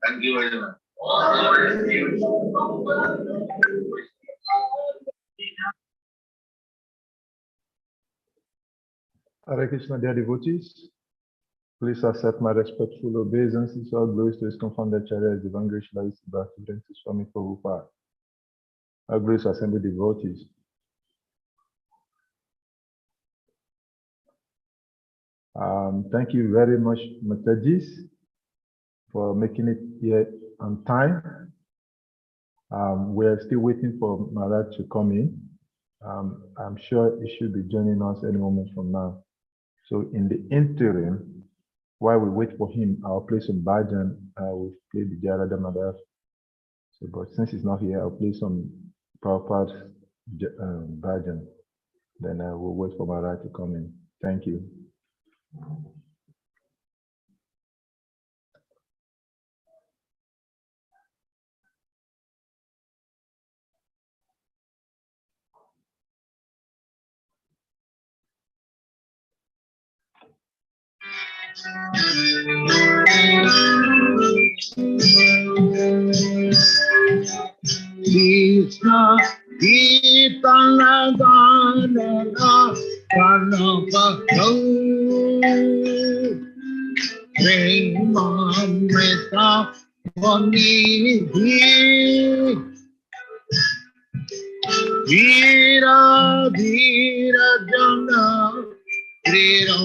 Thank you very much. Hare Krishna, dear devotees. Please accept my respectful obeisances. All glories to His confounded chariot, divine grace, Bhakti, SWAMI Prabhupada. All glories to assembled devotees. Thank you very much, Matajis, for making it here on time. We're still waiting for Maharaj to come in. I'm sure he should be joining us any moment from now. So in the interim, while we wait for him, I'll play some bhajan. We'll play the Jarada Madhav. So, but since he's not here, I'll play some Prabhupada bhajan. Then we'll wait for Maharaj to come in. Thank you. Krishna Kitana Dana Kanapakau Premamrita Vanidhi Vira Vira Jana Krishna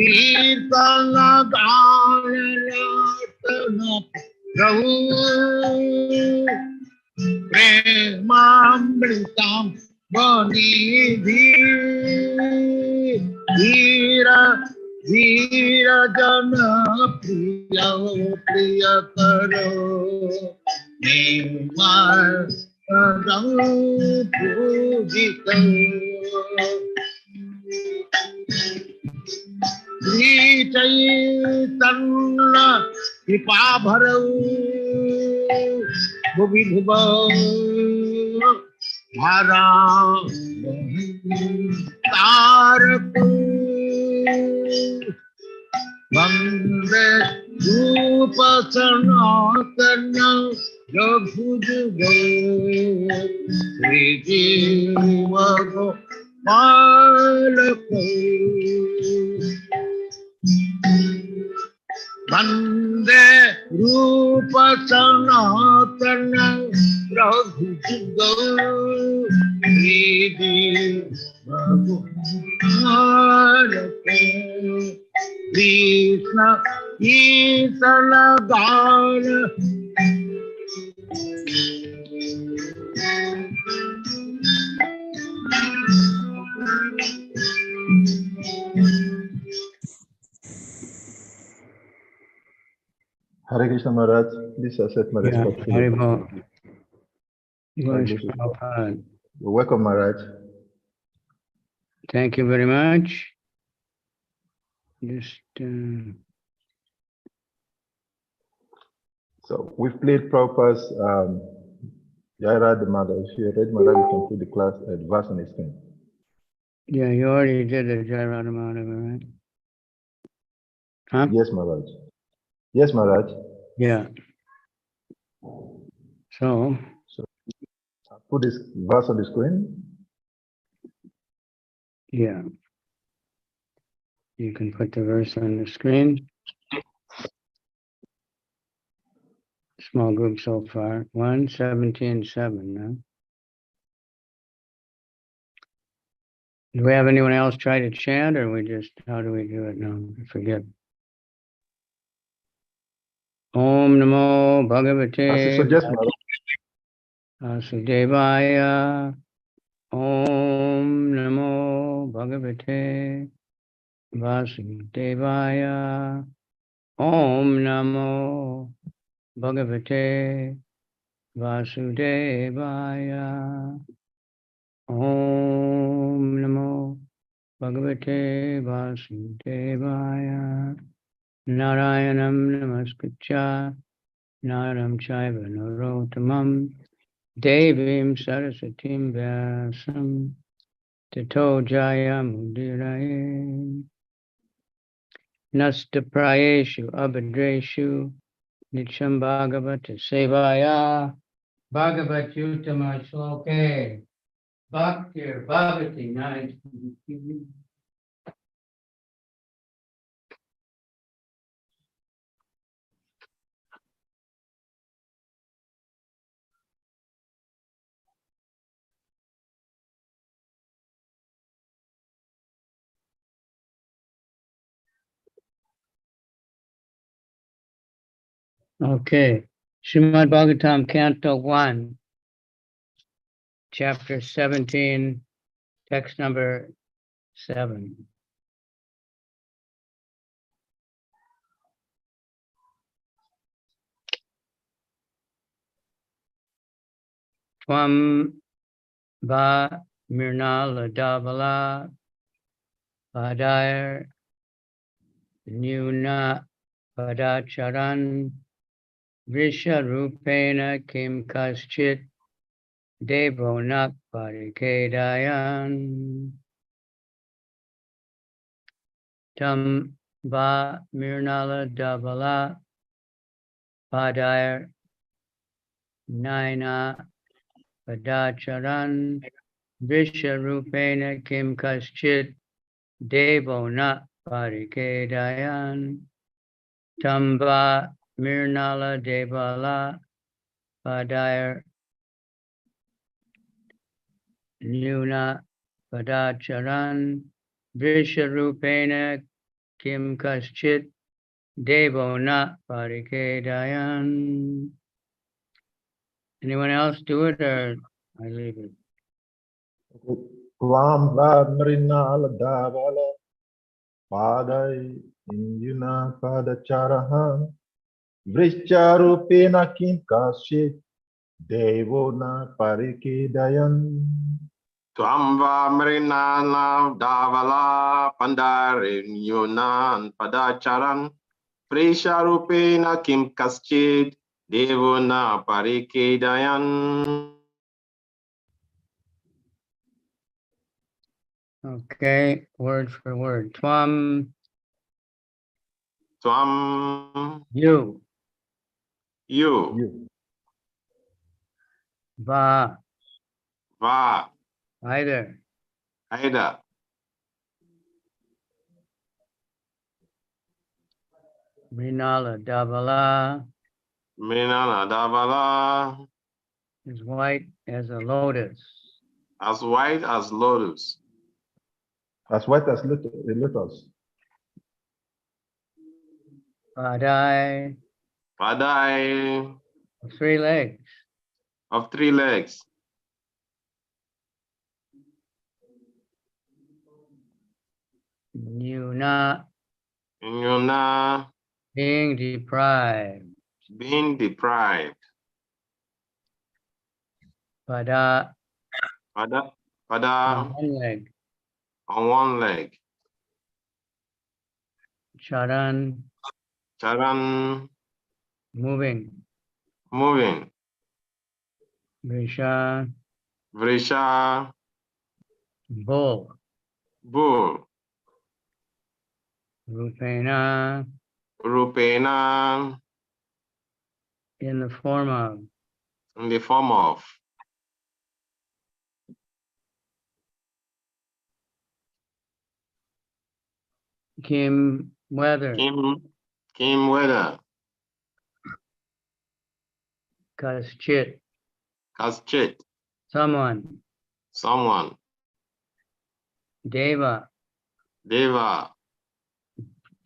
Kirtana Dharana Prabhu Premamritam Bani Dhira Dhira Jana Priya Priya Karo Nimar Padam Pujita Sri Chaitanya Kripa Bharau Bhuvi Bhuva Dhara Taraku Vande Rupa Sanatana Raghujuga Sri Jiva Gopalaka Vande Rupa Sanatana Raghujuga Sri Jiva Gopalaka Krishna Isala Gana Hare Krishna Maharaj, please accept my respect. Haribol. Welcome, Maharaj. Thank you very much. Just So we've played Prabhupada's Jaira the Mother. If you're ready, Maharaj, you can put the class at verse on the screen. yeah, you already did the Jaira Madhava, right? Huh? Yes, Maharaj. Yes, Maharaj. Yeah. So put this verse on the screen. Yeah. You can put the verse on the screen. Small group so far. 1:17:7 now. Do we have anyone else try to chant, or how do we do it now? I forget. Om Namo Bhagavate Vasudevaya. Om Namo Bhagavate Vasudevaya. Om Namo Bhagavate Vasudevaya. Om Namo Bhagavate Vasudevaya. Narayanam Namaskritya Naram Chaiva Narottamam Devim Sarasatim Vyasam Tato Jayamudiraye Nasta Prayeshu Abhadreshu Nityam Bhagavata Sevaya Bhagavat Utama Shloke Bhaktir Bhavati Nai. Okay. Srimad Bhagavatam, Canto 1, Chapter 17, text number 7. Tvam va mirnala davala vadayar nyuna vadacharan visharupena kim kaschit devo nak parikedayan. Tam va mirnala davala vadayar naina vadacharan visharupena kim kaschit devo na parikedayan. Tamba mirnala devala vadayar nyuna vadacharan visharupena kim kaschit devo na parikedayan. Anyone else do it, or I leave it? Ram Marina Davala Padai Injuna Padacharaha Vricharupena Kim Kashi Devona Parikidayan. Tuamba Marinana Davala Pandarin Yunan Padacharan Prisharupena Kim Kaschid Devona Parikedayan. Okay, word for word. Twam, Twam you, you va, va either, Aida Rinala, Davala, Marinana Davala is white as a lotus. as white as lotus. As white as lotus. Padai, Padai 3 legs. of 3 legs. Yuna, Yuna being deprived. being deprived. Pada, Pada on 1 leg. on 1 leg. Charan, Charan moving. moving. Vrisha, Vrisha bull. bull. Rupena, Rupena in the form of. in the form of. Kim, weather. Kim weather. Kaschit, Kaschit someone. someone. Deva, Deva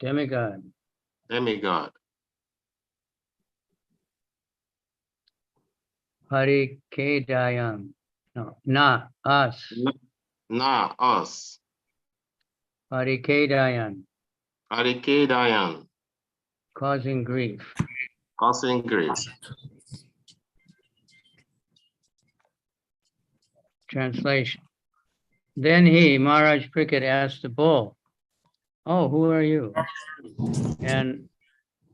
demigod. demigod. Parikadayam, no, not us. Na us. Parikadayan, Parikedayan causing grief. causing grief. Translation. Then he, Maharaj Cricket, asked the bull, "Oh, who are you? And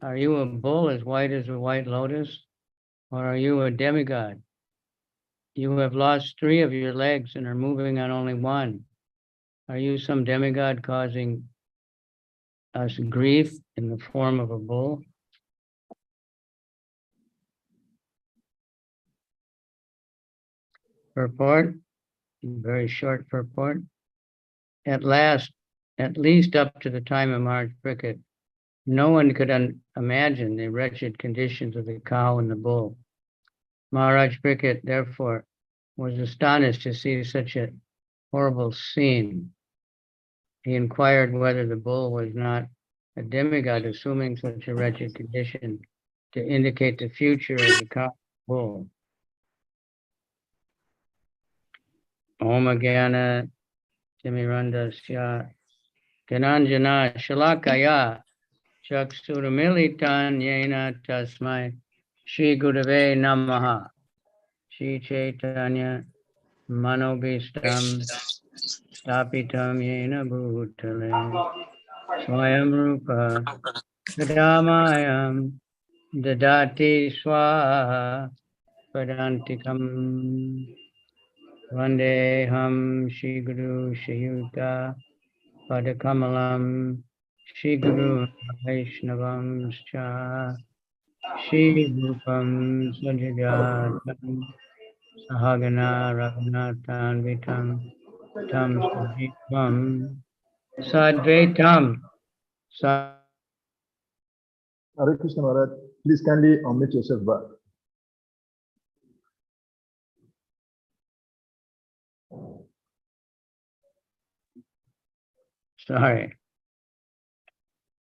are you a bull as white as a white lotus? Or are you a demigod? You have lost 3 of your legs and are moving on only 1. Are you some demigod causing us grief in the form of a bull?" Purport, very short purport. At least up to the time of Maharaj Cricket, no one could imagine the wretched conditions of the cow and the bull. Maharaj Cricket, therefore, was astonished to see such a horrible scene. He inquired whether the bull was not a demigod, assuming such a wretched condition to indicate the future of the cow and bull. Om Agana Timirandasya Gananjana Shalakaya Chaksuramilitan Yena Tasmai Shri Gurave Namaha Shri Chaitanya Manobhistam Stapitam Yena Bhutale Swayam Rupa Kadamayam Dadati Swaha Padantikam Vandeham Shri Guru Shayuta Padakamalam Shri Guru Vaishnavam Scha Shri Rupam Sajagatam Sahagana Raghunathan Vitam Tam Sajivam Sadvaitam. Hare Krishna Maharaj, please kindly unmute yourself back. Sorry.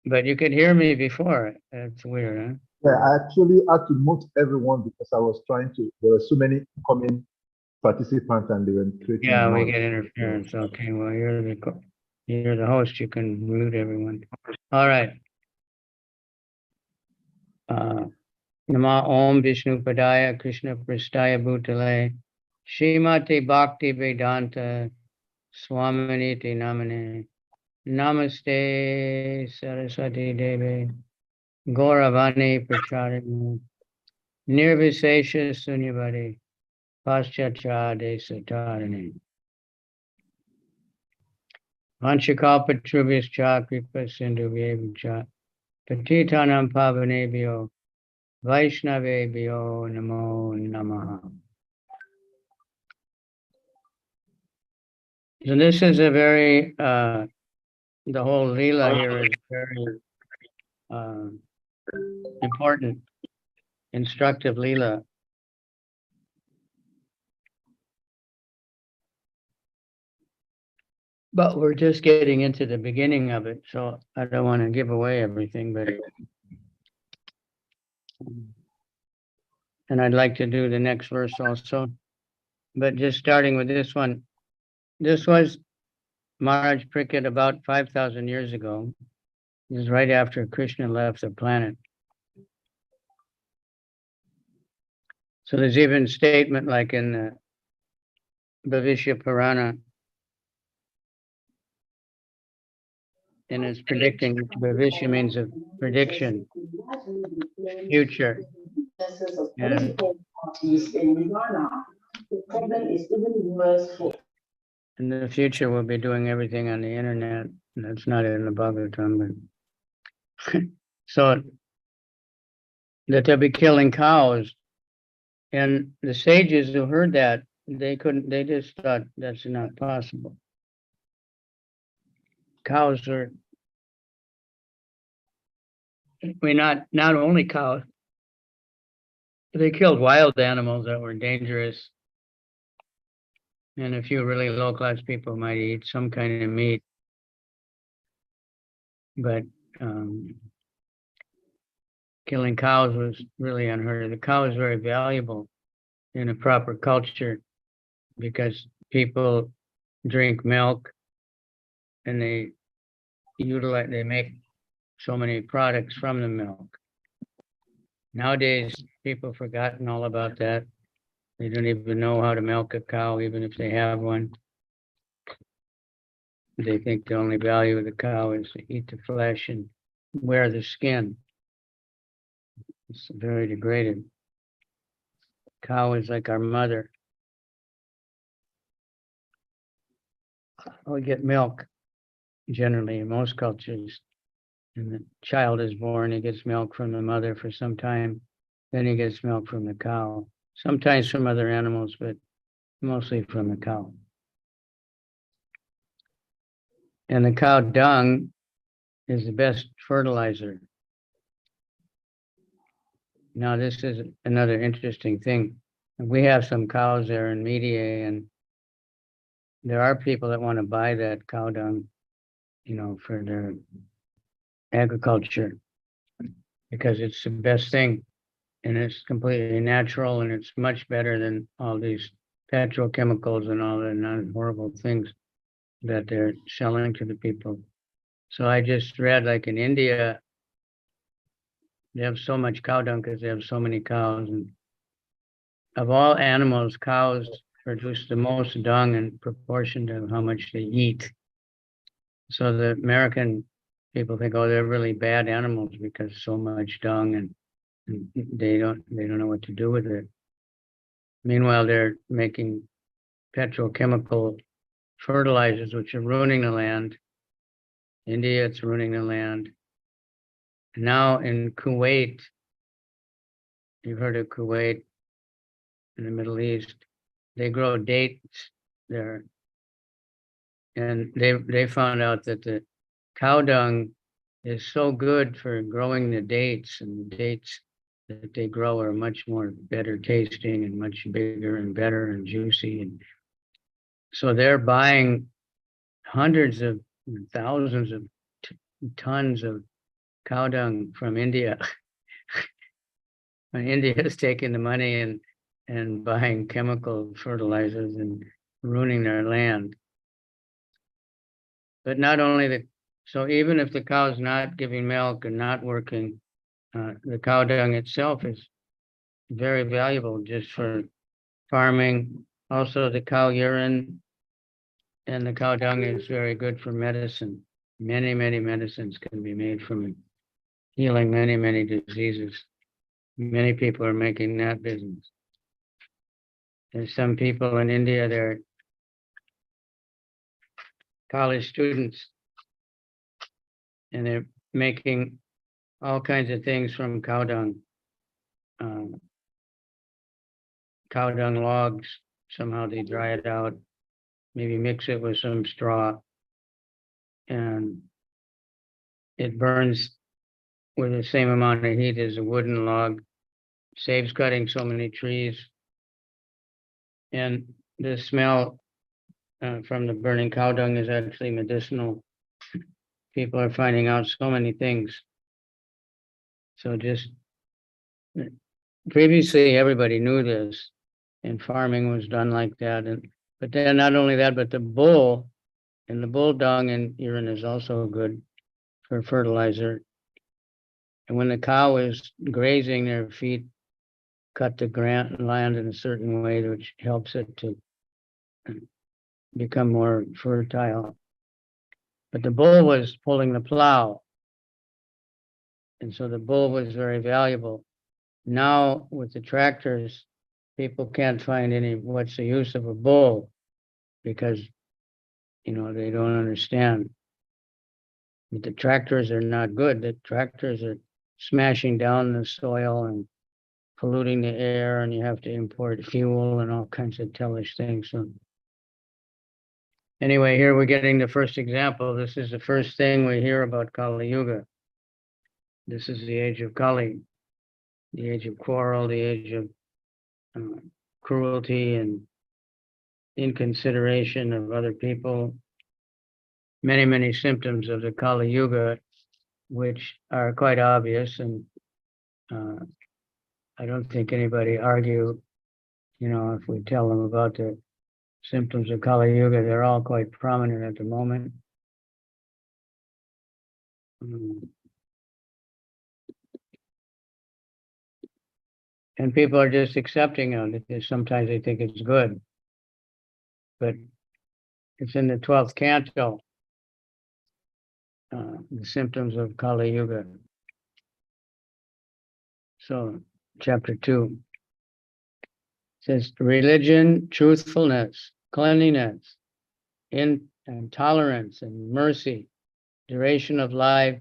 But you could hear me before. That's weird, huh? Yeah, I actually had to mute everyone because I was trying to, there were so many coming participants and they were creating Yeah, we noise. get interference. Okay, well, you're the host. You can mute everyone. All right. Nama Om Vishnu Padaya Krishna Pristaya Bhutale Srimati Bhakti Vedanta Swaminiti Namane Namaste Saraswati Devi Gauravani Pracharini Nirvisesha Sunyavadi Paschachade Desatarini Vanchakalpatrubhyascha Kripa Sindhuvyevacha Patitanam Pavanebhyo Vaishnavebhyo Namo Namaha. So this is a very, the whole Leela here is very important, instructive Leela. But we're just getting into the beginning of it, so I don't want to give away everything, but and I'd like to do the next verse also. But just starting with this one, this was Maharaj Pariksit about 5,000 years ago. This is right after Krishna left the planet. So there's even statement like in the Bhavishya Purana, and it's predicting. Bhavishya means a prediction, future. And in the future, we'll be doing everything on the internet. That's not in the Bhagavatam, but so that they'll be killing cows. And the sages who heard that, they just thought that's not possible. Cows are, not only cows, they killed wild animals that were dangerous. And a few really low-class people might eat some kind of meat. But killing cows was really unheard of. The cow is very valuable in a proper culture because people drink milk and they make so many products from the milk. Nowadays, people have forgotten all about that. They don't even know how to milk a cow, even if they have one. They think the only value of the cow is to eat the flesh and wear the skin. It's very degraded. Cow is like our mother. We get milk generally in most cultures. And the child is born, he gets milk from the mother for some time. Then he gets milk from the cow. Sometimes from other animals, but mostly from the cow. And the cow dung is the best fertilizer. Now, this is another interesting thing. We have some cows there in Media, and there are people that want to buy that cow dung, for their agriculture, because it's the best thing, and it's completely natural, and it's much better than all these petrochemicals and all the horrible things that they're selling to the people. So I just read, like in India, they have so much cow dung because they have so many cows, and of all animals, cows produce the most dung in proportion to how much they eat. So the American people think, oh, they're really bad animals because so much dung, and they don't know what to do with it. Meanwhile, they're making petrochemical fertilizers, which are ruining the land. India, it's ruining the land. Now in Kuwait, you've heard of Kuwait in the Middle East, they grow dates there. And they found out that the cow dung is so good for growing the dates, and the dates that they grow are much more better tasting and much bigger and better and juicy. And so they're buying hundreds of thousands of tons of cow dung from India. And India is taking the money and and buying chemical fertilizers and ruining their land. But not only so even if the cow's not giving milk and not working, the cow dung itself is very valuable just for farming. Also, the cow urine and the cow dung is very good for medicine. Many medicines can be made from it, healing many diseases. Many people are making that business. There's some people in India, they're college students, and they're making all kinds of things from cow dung. Cow dung logs, somehow they dry it out, maybe mix it with some straw, and it burns with the same amount of heat as a wooden log, saves cutting so many trees. And the smell from the burning cow dung is actually medicinal. People are finding out so many things. So just previously everybody knew this, and farming was done like that. But then not only that, but the bull and the bull dung and urine is also good for fertilizer. And when the cow is grazing, their feet cut the land in a certain way, which helps it to become more fertile. But the bull was pulling the plow, and so the bull was very valuable. Now with the tractors, people can't find what's the use of a bull, because they don't understand. But the tractors are not good. The tractors are smashing down the soil and polluting the air, and you have to import fuel and all kinds of hellish things. So anyway, here we're getting the first example. This is the first thing we hear about Kali Yuga. This is the age of Kali, the age of quarrel, the age of cruelty and inconsideration of other people. Many symptoms of the Kali Yuga, which are quite obvious, and I don't think anybody argue, if we tell them about the symptoms of Kali Yuga. They're all quite prominent at the moment. And people are just accepting it. Sometimes they think it's good, but it's in the 12th canto, the symptoms of Kali Yuga. So, chapter 2 says religion, truthfulness, cleanliness, tolerance, and mercy, duration of life,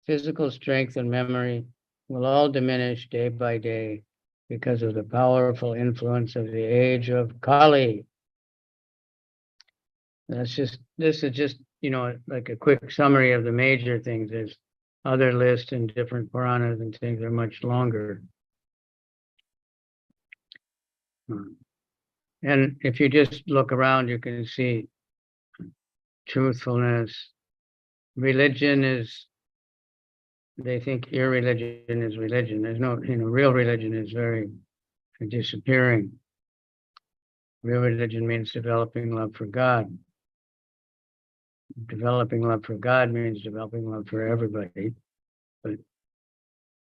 physical strength, and memory will all diminish day by day because of the powerful influence of the age of Kali. This is just, like a quick summary of the major things. There's other lists in different Puranas and things are much longer. And if you just look around, you can see truthfulness. Religion is, they think irreligion is religion. There's no, real religion is very disappearing. Real religion means developing love for God. Developing love for God means developing love for everybody. But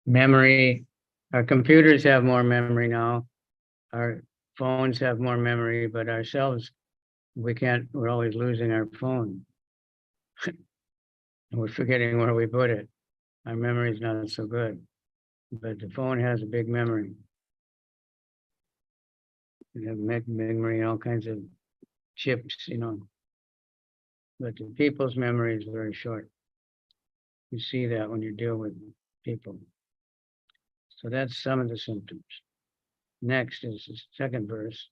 memory, our computers have more memory now. Our phones have more memory, but ourselves, we're always losing our phone. We're forgetting where we put it. Our memory is not so good, but the phone has a big memory. We have memory, all kinds of chips, but the people's memory is very short. You see that when you deal with people. So that's some of the symptoms. Next is the second verse.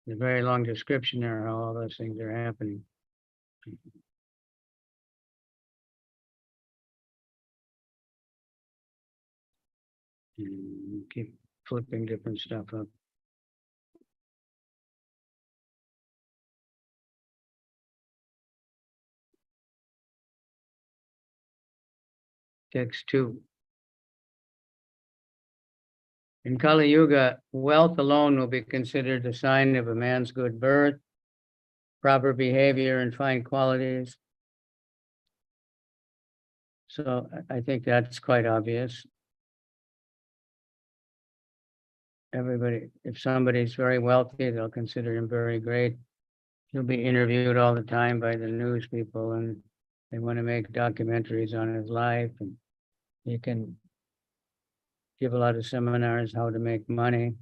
A very long description there, how all those things are happening. And keep flipping different stuff up. Text 2. In Kali Yuga, wealth alone will be considered a sign of a man's good birth, proper behavior, and fine qualities. So I think that's quite obvious. Everybody, if somebody's very wealthy, they'll consider him very great. He'll be interviewed all the time by the news people, and they want to make documentaries on his life, and he can give a lot of seminars how to make money.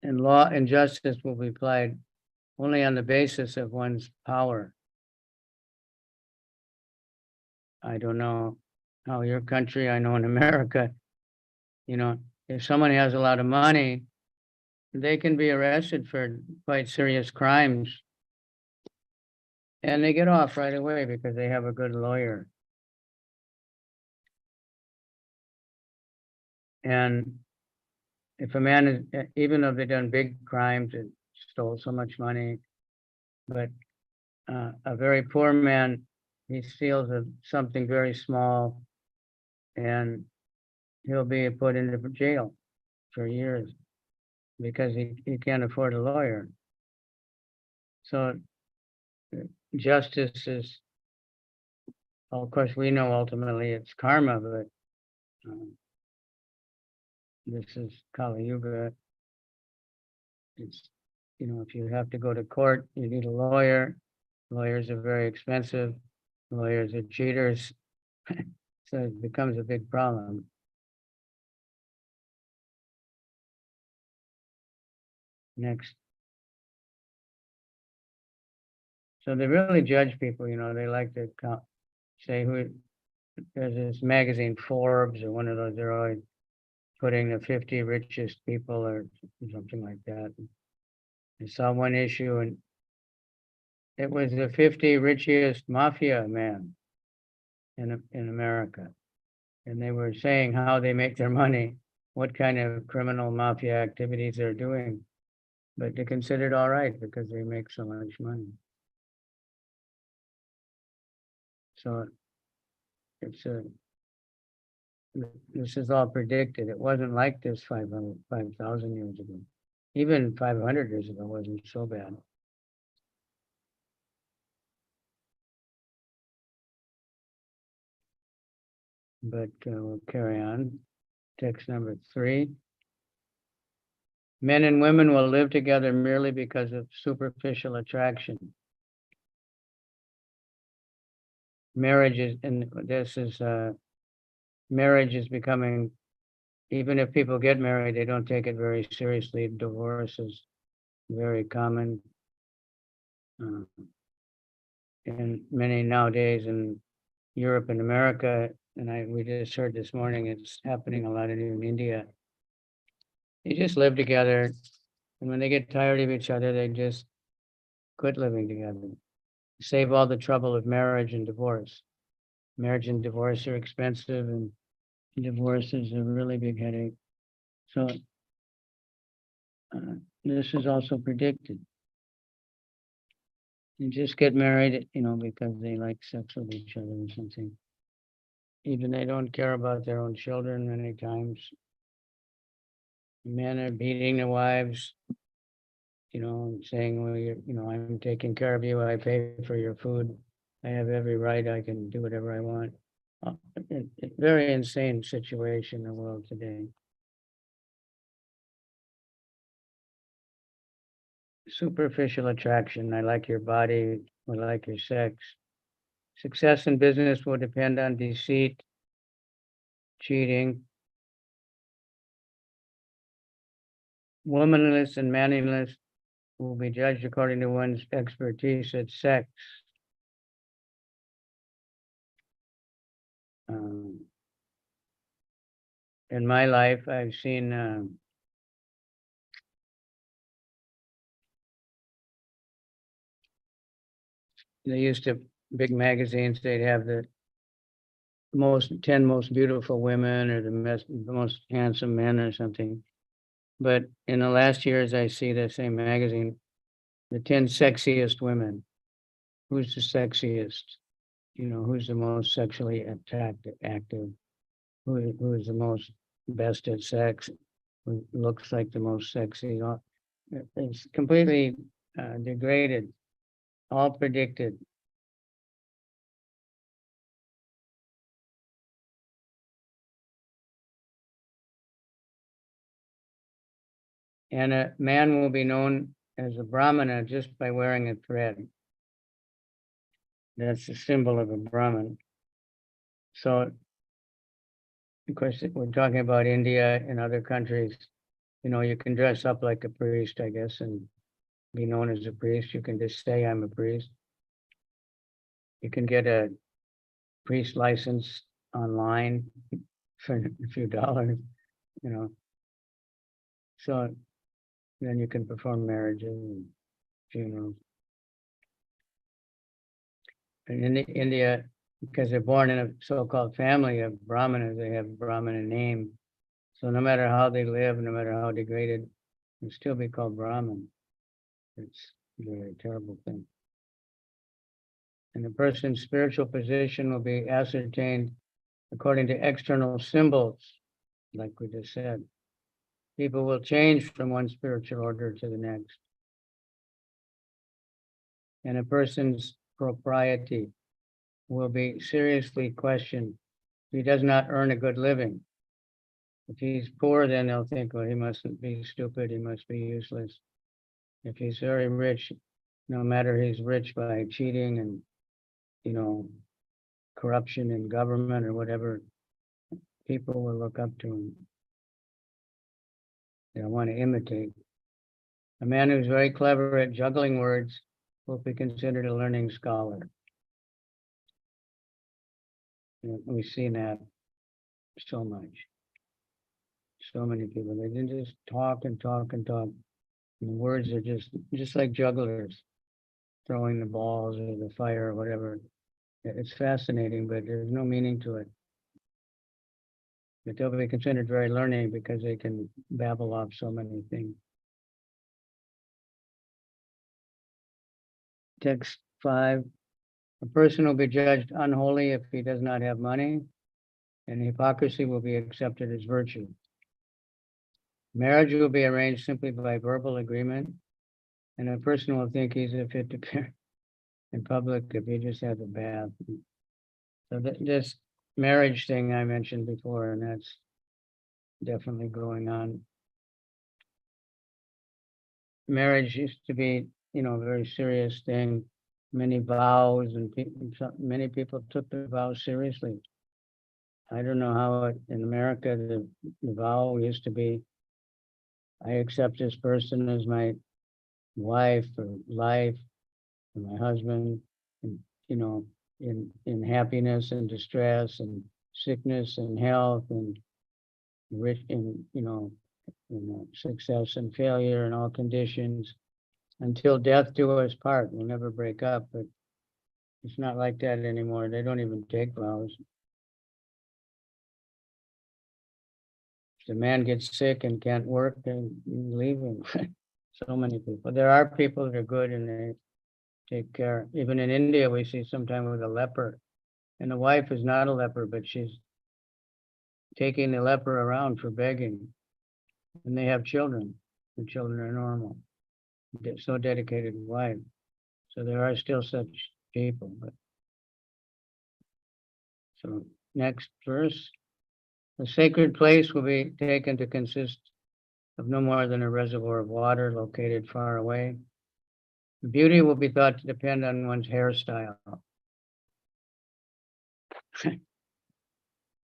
And law and justice will be applied only on the basis of one's power. I don't know how your country, I know in America, if someone has a lot of money, they can be arrested for quite serious crimes. And they get off right away because they have a good lawyer. And if a man is, even though they've done big crimes and stole so much money, but a very poor man, he steals something very small and he'll be put into jail for years because he can't afford a lawyer. So justice is, well, of course, we know ultimately it's karma, but this is Kali Yuga. It's, if you have to go to court, you need a lawyer. Lawyers are very expensive. Lawyers are cheaters. So it becomes a big problem. Next. So they really judge people, they like to say who, there's this magazine Forbes or one of those, they're always putting the 50 richest people or something like that. I saw one issue and it was the 50 richest mafia man in America. And they were saying how they make their money, what kind of criminal mafia activities they're doing. But they're considered all right because they make so much money. So this is all predicted. It wasn't like this 5,000 years ago. Even 500 years ago wasn't so bad. But we'll carry on. Text number 3. Men and women will live together merely because of superficial attraction. Marriage is becoming, even if people get married, they don't take it very seriously. Divorce is very common. And many nowadays in Europe and America, and we just heard this morning, it's happening a lot in India. They just live together, and when they get tired of each other, they just quit living together. Save all the trouble of marriage and divorce. Marriage and divorce are expensive, and divorce is a really big headache. So this is also predicted. You just get married, because they like sex with each other or something. Even they don't care about their own children many times. Men are beating their wives, saying, well, I'm taking care of you, I pay for your food, I have every right, I can do whatever I want. It's a very insane situation in the world today. Superficial attraction, I like your body, I like your sex. Success in business will depend on deceit, cheating. Womanliness and manliness will be judged according to one's expertise at sex. In my life, I've seen they used to, big magazines, they'd have the 10 most beautiful women or the most handsome men or something. But in the last years, I see the same magazine, the 10 sexiest women. Who's the sexiest? who's the most sexually active, who is the most best at sex, who looks like the most sexy. It's completely degraded, all predicted. And a man will be known as a Brahmana just by wearing a thread. That's the symbol of a Brahmin. So, of course, we're talking about India and other countries. You can dress up like a priest, I guess, and be known as a priest. You can just say, I'm a priest. You can get a priest license online for a few dollars, So then you can perform marriages and funerals. And in India, because they're born in a so-called family of Brahmanas, they have Brahmana name. So no matter how they live, no matter how degraded, they'll still be called Brahmin. It's a very terrible thing. And the person's spiritual position will be ascertained according to external symbols, like we just said. People will change from one spiritual order to the next. And a person's propriety will be seriously questioned if he does not earn a good living. If he's poor, then they'll think, well, he mustn't be stupid, he must be useless. If he's very rich, no matter he's rich by cheating and, corruption in government or whatever, people will look up to him. They'll want to imitate. A man who's very clever at juggling words will be considered a learning scholar. We've seen that so much. So many people, they can just talk and talk and talk. And the words are just like jugglers, throwing the balls or the fire or whatever. It's fascinating, but there's no meaning to it. But they'll be considered very learning because they can babble off so many things. Text 5. A person will be judged unholy if he does not have money, and hypocrisy will be accepted as virtue. Marriage will be arranged simply by verbal agreement, and a person will think he's fit to appear in public if he just has a bath. So this marriage thing I mentioned before, and that's definitely going on. Marriage used to be, a very serious thing. Many vows, and many people took the vows seriously. I don't know how in America the vow used to be, I accept this person as my wife or life, or my husband, and in happiness and distress and sickness and health and rich in success and failure and all conditions, until death do us part. We'll never break up, but it's not like that anymore. They don't even take vows. If the man gets sick and can't work, then you leave him. So many people. There are people that are good and they take care. Even in India, we see sometimes with a leper, and the wife is not a leper, but she's taking the leper around for begging, and they have children. The children are normal. So dedicated wife. So there are still such people. But so next verse. The sacred place will be taken to consist of no more than a reservoir of water located far away. The beauty will be thought to depend on one's hairstyle.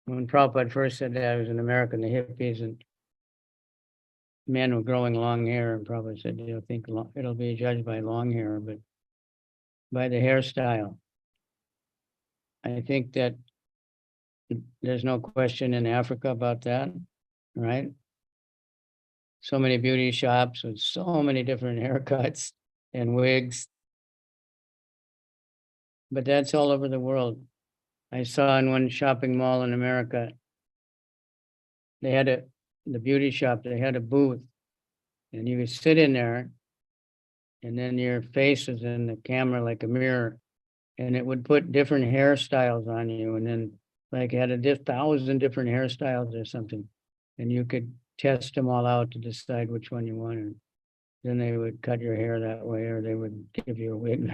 When Prabhupada first said that, I was in America, and the hippies and men were growing long hair, and Prabhupada said, think it'll be judged by long hair, but by the hairstyle. I think that there's no question in Africa about that, right? So many beauty shops with so many different haircuts and wigs. But that's all over the world. I saw in one shopping mall in America, they had the beauty shop, they had a booth, and you would sit in there, and then your face was in the camera like a mirror, and it would put different hairstyles on you, and then like had 1,000 different hairstyles or something, and you could test them all out to decide which one you wanted. Then they would cut your hair that way, or they would give you a wig.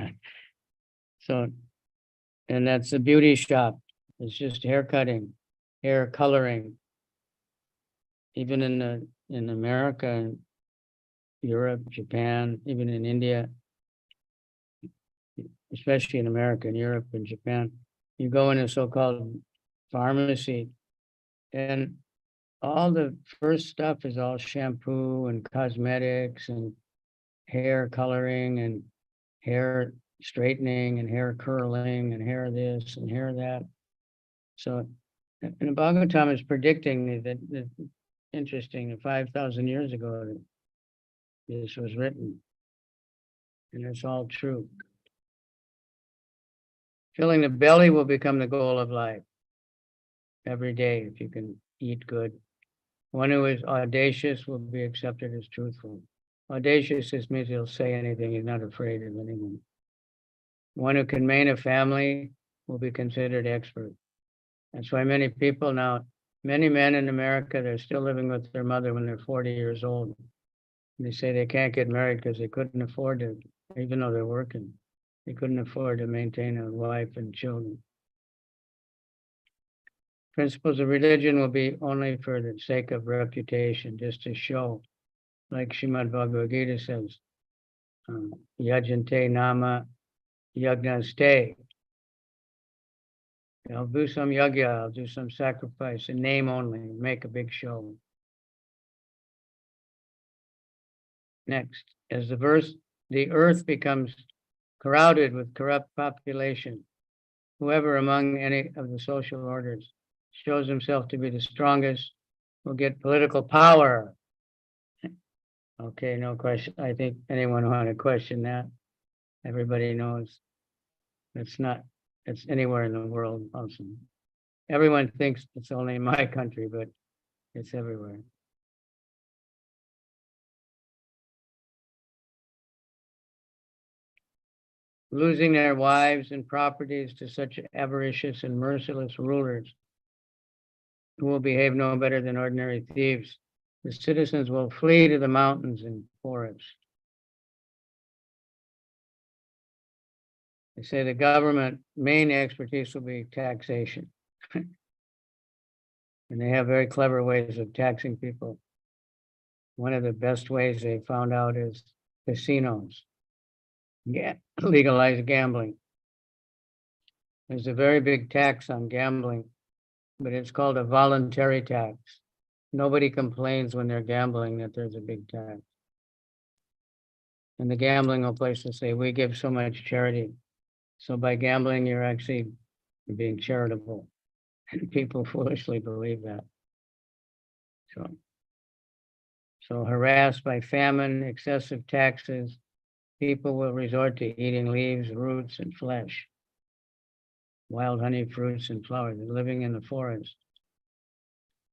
So, and that's a beauty shop. It's just hair cutting, hair coloring. Even in America and Europe, Japan, even in India, especially in America and Europe and Japan, you go in a so-called pharmacy, and all the first stuff is all shampoo and cosmetics and hair coloring and hair straightening and hair curling and hair this and hair that. So, and the Bhagavatam is predicting that interesting, that 5,000 years ago, that this was written, and it's all true. Filling the belly will become the goal of life every day if you can eat good. One who is audacious will be accepted as truthful. Audacious just means he'll say anything, he's not afraid of anyone. One who can maintain a family will be considered expert. That's why many people now, many men in America, they're still living with their mother when they're 40 years old. They say they can't get married because they couldn't afford it, even though they're working. They couldn't afford to maintain a wife and children. Principles of religion will be only for the sake of reputation, just to show, like SRIMAD Bhagavad Gita says, yajante nama yagnaste. I'll do some yagya, I'll do some sacrifice, in name only, make a big show. Next, as the earth becomes crowded with corrupt population, whoever among any of the social orders shows himself to be the strongest will get political power. Okay, no question. I think anyone want to question that? Everybody knows it's anywhere in the world also. Everyone thinks it's only in my country, but it's everywhere. Losing their wives and properties to such avaricious and merciless rulers who will behave no better than ordinary thieves, the citizens will flee to the mountains and forests. They say the government main expertise will be taxation. And they have very clever ways of taxing people. One of the best ways they found out is casinos. Yeah, legalize gambling. There's a very big tax on gambling, but it's called a voluntary tax. Nobody complains when they're gambling that there's a big tax. And the gambling place will say, we give so much charity. So by gambling, you're actually being charitable. And people foolishly believe that. So harassed by famine, excessive taxes, people will resort to eating leaves, roots, and flesh, wild honey, fruits, and flowers, living in the forest.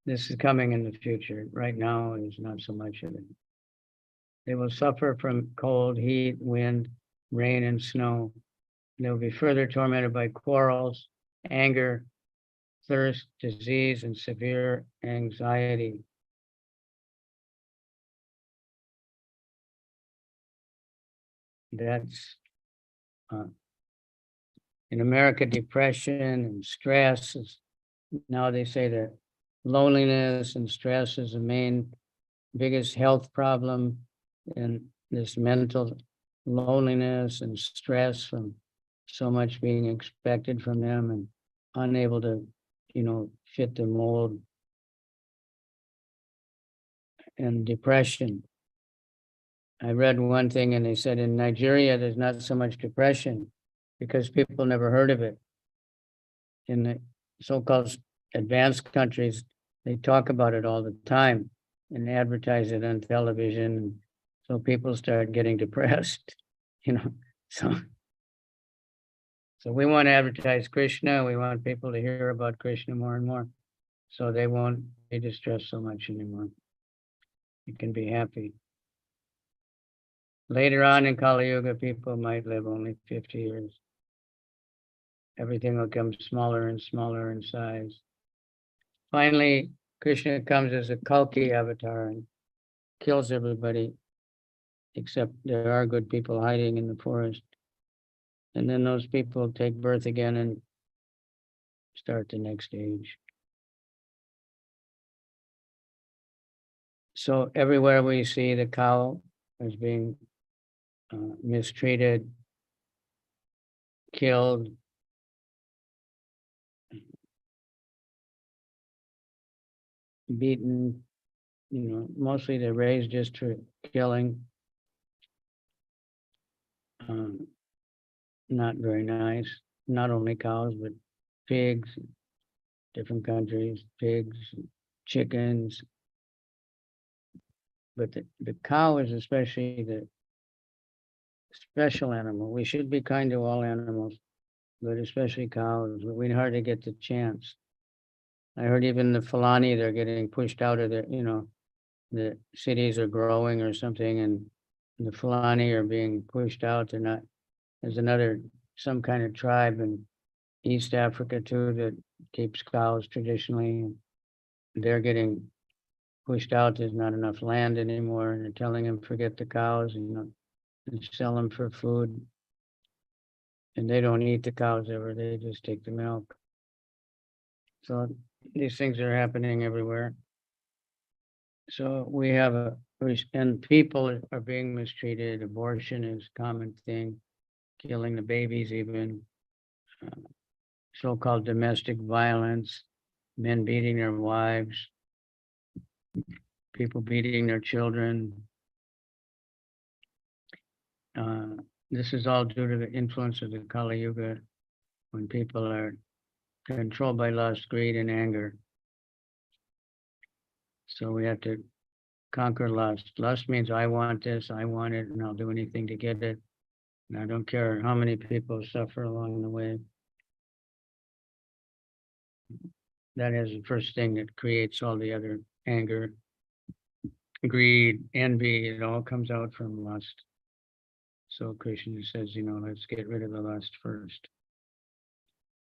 This is coming in the future. Right now, there's not so much of it. They will suffer from cold, heat, wind, rain, and snow. They will be further tormented by quarrels, anger, thirst, disease, and severe anxiety. That's in America, depression and stress is, now they say that loneliness and stress is the biggest health problem, and this mental loneliness and stress from so much being expected from them and unable to, fit the mold, and depression. I read one thing and they said in Nigeria, there's not so much depression because people never heard of it. In the so-called advanced countries, they talk about it all the time and advertise it on television. So people start getting depressed, So we want to advertise Krishna. We want people to hear about Krishna more and more. So they won't be distressed so much anymore. You can be happy. Later on in Kali Yuga, people might live only 50 years. everything becomes smaller and smaller in size. Finally, Krishna comes as a Kalki avatar and kills everybody, except there are good people hiding in the forest. And then those people take birth again and start the next age. So everywhere we see the cow as being mistreated, killed, beaten, mostly they're raised just for killing. Not very nice. Not only cows, but pigs, different countries, pigs, chickens. But the cow is especially the special animal. We should be kind to all animals, but especially cows. We hardly get the chance. I heard even the Fulani, they're getting pushed out of the cities are growing or something, and the Fulani are being pushed out. They're not, there's some kind of tribe in East Africa too that keeps cows traditionally. They're getting pushed out. There's not enough land anymore, and they're telling them forget the cows, and sell them for food. And they don't eat the cows ever, they just take the milk. So these things are happening everywhere. So we have and people are being mistreated. Abortion is a common thing, killing the babies even, so-called domestic violence, men beating their wives, people beating their children. This is all due to the influence of the Kali Yuga, when people are controlled by lust, greed, and anger. So we have to conquer lust. Lust means I want this, I want it, and I'll do anything to get it. And I don't care how many people suffer along the way. That is the first thing that creates all the other anger, greed, envy. It all comes out from lust. So Krishna says, let's get rid of the lust first.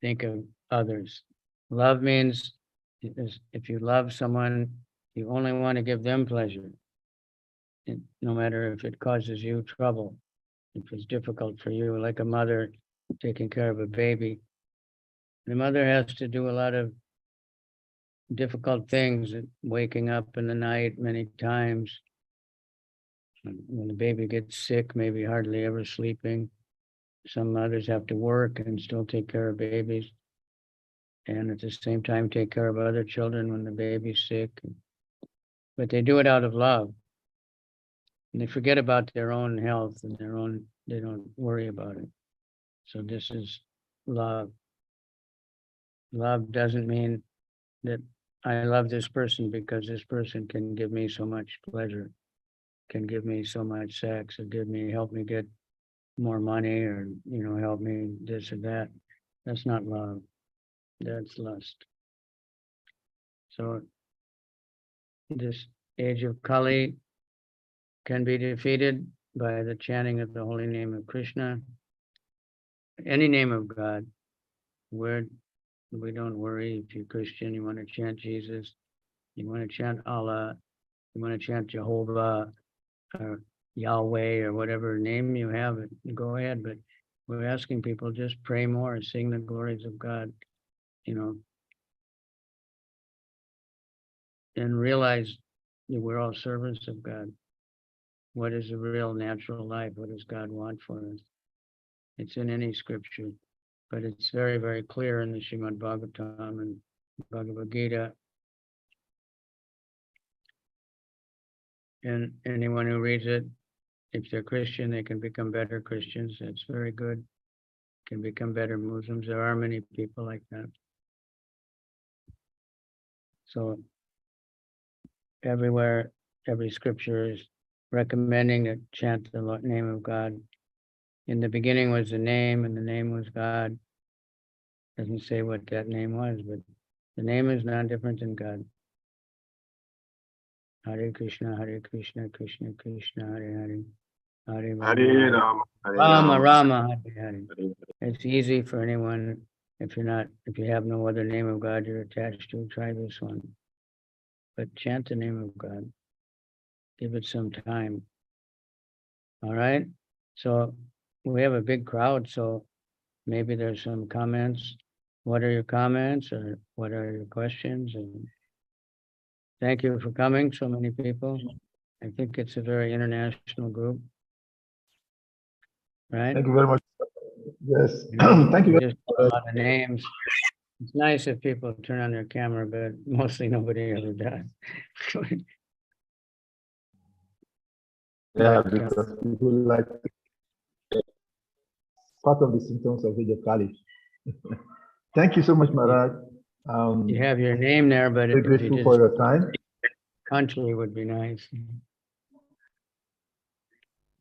Think of others. Love means if you love someone, you only want to give them pleasure, no matter if it causes you trouble, if it's difficult for you, like a mother taking care of a baby. The mother has to do a lot of difficult things, waking up in the night many times. When the baby gets sick, maybe hardly ever sleeping. Some mothers have to work and still take care of babies, and at the same time take care of other children when the baby's sick. But they do it out of love. And they forget about their own health and they don't worry about it. So this is love. Love doesn't mean that I love this person because this person can give me so much pleasure, can give me so much sex, or help me get more money, or help me this or that. That's not love. That's lust. So this age of Kali can be defeated by the chanting of the holy name of Krishna, any name of God. We don't worry. If you're Christian, you want to chant Jesus, you want to chant Allah, you want to chant Jehovah or Yahweh or whatever name you have, go ahead. But we're asking people just pray more, sing the glories of God, and realize that we're all servants of God. What is a real natural life? What does God want for us? It's in any scripture, but it's very, very clear in the SRIMAD BHAGAVATAM and Bhagavad Gita. And anyone who reads it, if they're Christian, they can become better Christians. That's very good. Can become better Muslims. There are many people like that. So everywhere, every scripture is recommending to chant the name of God. In the beginning was the name, and the name was God. Doesn't say what that name was, but the name is not different than God. Hare Krishna, Krishna Krishna, Hare Hare. Hare Hare Rama, Hare Rama, Rama, Rama, Hare Hare. Hare Hare. It's easy for anyone if you have no other name of God you're attached to, try this one. But chant the name of God. Give it some time. All right. So we have a big crowd, so maybe there's some comments. What are your comments or what are your questions? And thank you for coming, so many people. I think it's a very international group. Right? Thank you very much. Yes. You know, Thank you very just a lot of names. It's nice if people turn on their camera, but mostly nobody ever does. Yeah, because people like part of the symptoms of Vijay Kali. Thank you so much, Maharaj. You have your name there, but Very if you grateful just for your time. country would be nice.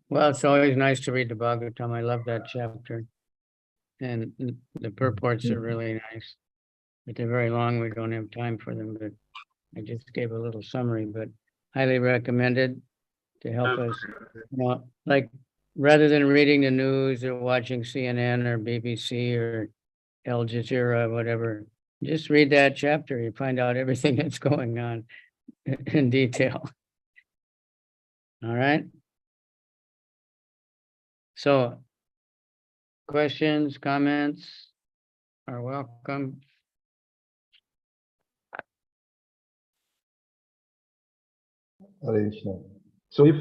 Well, it's always nice to read the Bhagavatam. I love that chapter. And the purports are really nice. But they're very long. We don't have time for them, but I just gave a little summary, but highly recommended to help us, like rather than reading the news or watching CNN or BBC or Al Jazeera, whatever, just read that chapter. You find out everything that's going on in detail. All right. So questions, comments are welcome. Hare Krishna. So if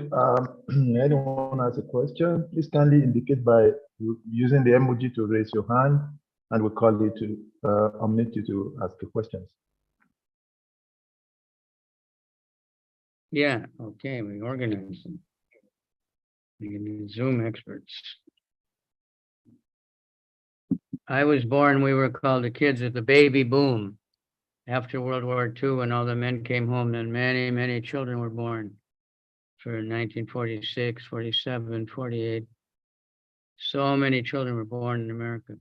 anyone has a question, please kindly indicate by using the emoji to raise your hand, and we'll call you to unmute you to ask the questions. Yeah, okay, we organize them. We can be Zoom experts. I was born, we were called the kids of the baby boom. After World War II, when all the men came home, then many, many children were born for 1946, 47, 48. So many children were born in America.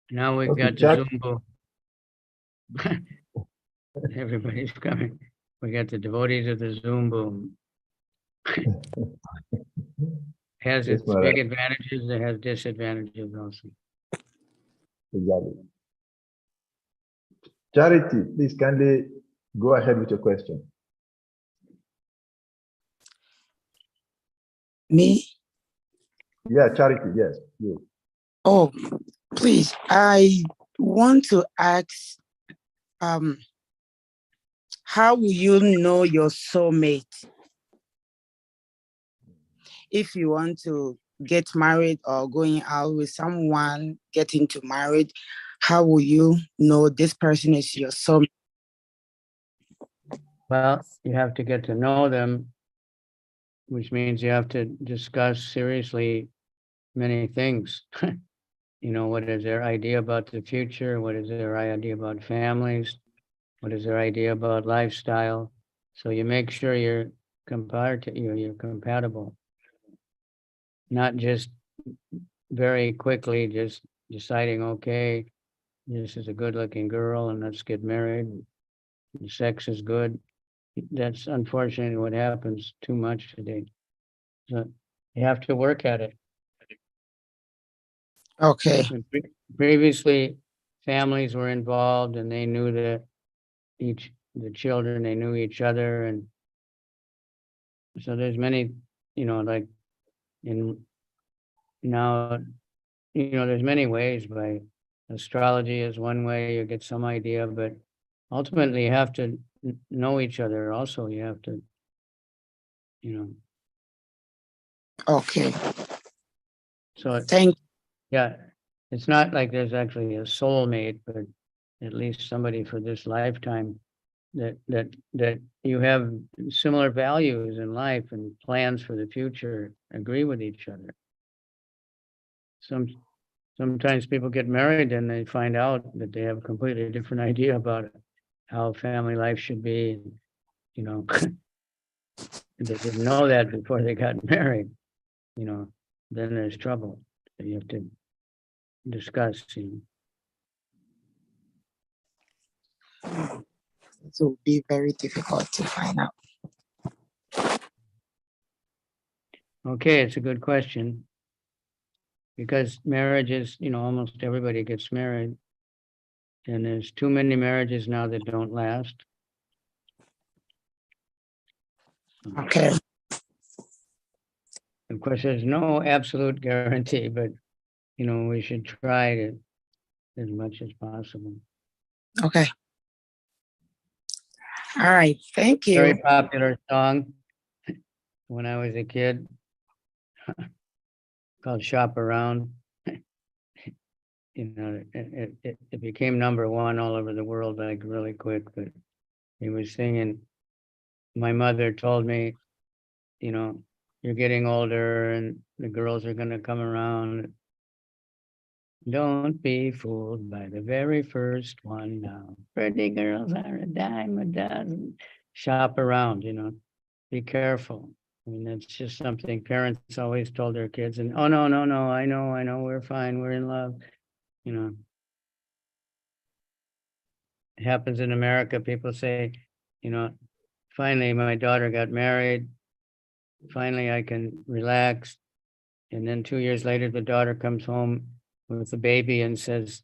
Now we've got the Zoom boom. Everybody's coming. We got the devotees of the Zoom boom. Has its big advantages, it has disadvantages also. Exactly. Charity, please kindly go ahead with your question. Me? Yeah, Charity, yes, you. Oh, please, I want to ask, how will you know your soulmate? If you want to get married or going out with someone, getting to married, how will you know this person is your soulmate? Well, you have to get to know them, which means you have to discuss seriously many things. You know, what is their idea about the future? What is their idea about families? What is their idea about lifestyle? So you make sure you're compatible. Not just very quickly just deciding, okay, this is a good looking girl and let's get married. The sex is good. That's unfortunately what happens too much today. So you have to work at it. Okay. Previously, families were involved and they knew that the children, they knew each other. And so there's many, like now, there's many ways. By astrology is one way, you get some idea, but ultimately you have to know each other. Also, you have to, Okay. So Thank you. Yeah, it's not like there's actually a soulmate, but at least somebody for this lifetime that you have similar values in life and plans for the future, agree with each other. Sometimes people get married and they find out that they have a completely different idea about how family life should be. They didn't know that before they got married, then there's trouble. So you have to discuss. It will be very difficult to find out. Okay, it's a good question. because marriage is, almost everybody gets married. And there's too many marriages now that don't last. Okay. Of course, there's no absolute guarantee, but, we should try to as much as possible. Okay. All right. Thank you. Very popular song when I was a kid called Shop Around. It became #1 all over the world, like really quick, but he was singing. My mother told me, you're getting older and the girls are going to come around. Don't be fooled by the very first one now. Pretty girls are a dime a dozen. Shop around, be careful. I mean, that's just something parents always told their kids. And, oh, no, I know, we're fine, we're in love. It happens in America. People say, finally my daughter got married. Finally I can relax. And then 2 years later, the daughter comes home with the baby and says,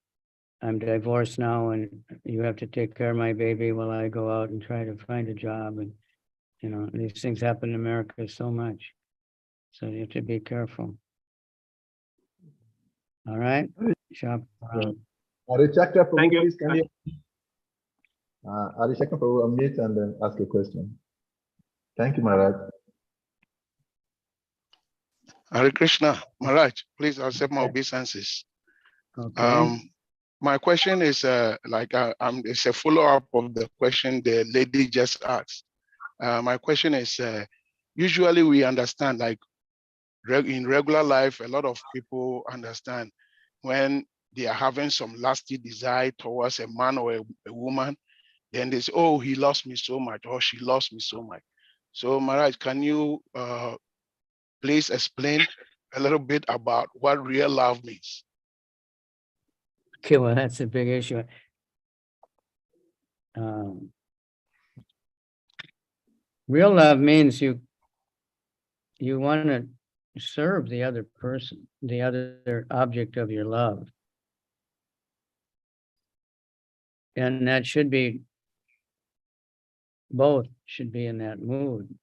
I'm divorced now and you have to take care of my baby while I go out and try to find a job. And, these things happen in America so much. So you have to be careful. All right. Shop around. Arishaka, Thank you. please, can you? Arishaka, unmute and then ask a question. Thank you, Maharaj. Hare Krishna, Maharaj, please accept my obeisances. Okay. My question is it's a follow-up of the question the lady just asked. My question is, usually we understand, like in regular life, a lot of people understand when they are having some lusty desire towards a man or a woman, then they say, oh, he loves me so much, or she loves me so much. So Maharaj, can you please explain a little bit about what real love means? Okay, well, that's a big issue. Real love means you want to serve the other person, the other object of your love. And that should be, both should be in that mood,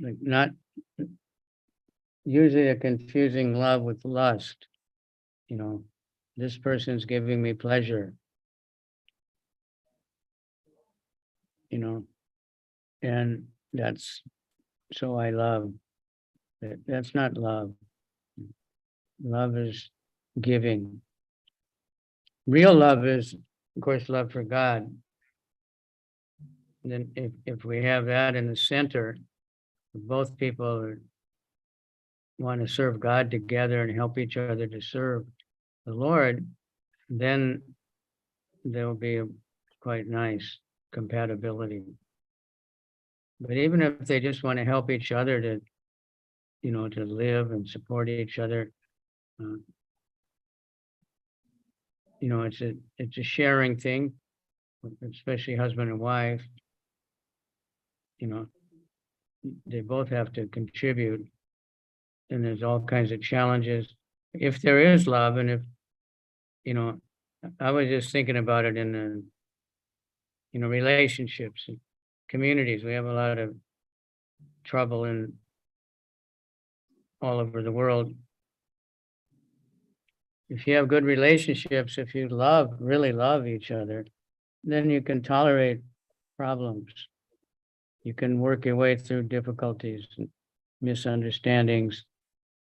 like not usually a confusing love with lust. This person's giving me pleasure, and that's, so I love. That's not love. Love is giving. Real love is, of course, love for God. And then if we have that in the center, both people want to serve God together and help each other to serve the Lord, then there'll be a quite nice compatibility. But even if they just want to help each other to, to live and support each other, it's a sharing thing, especially husband and wife. They both have to contribute, and there's all kinds of challenges. If there is love, and if, I was just thinking about it in the, relationships and communities. We have a lot of trouble in all over the world. If you have good relationships, if you really love each other, then you can tolerate problems. You can work your way through difficulties and misunderstandings.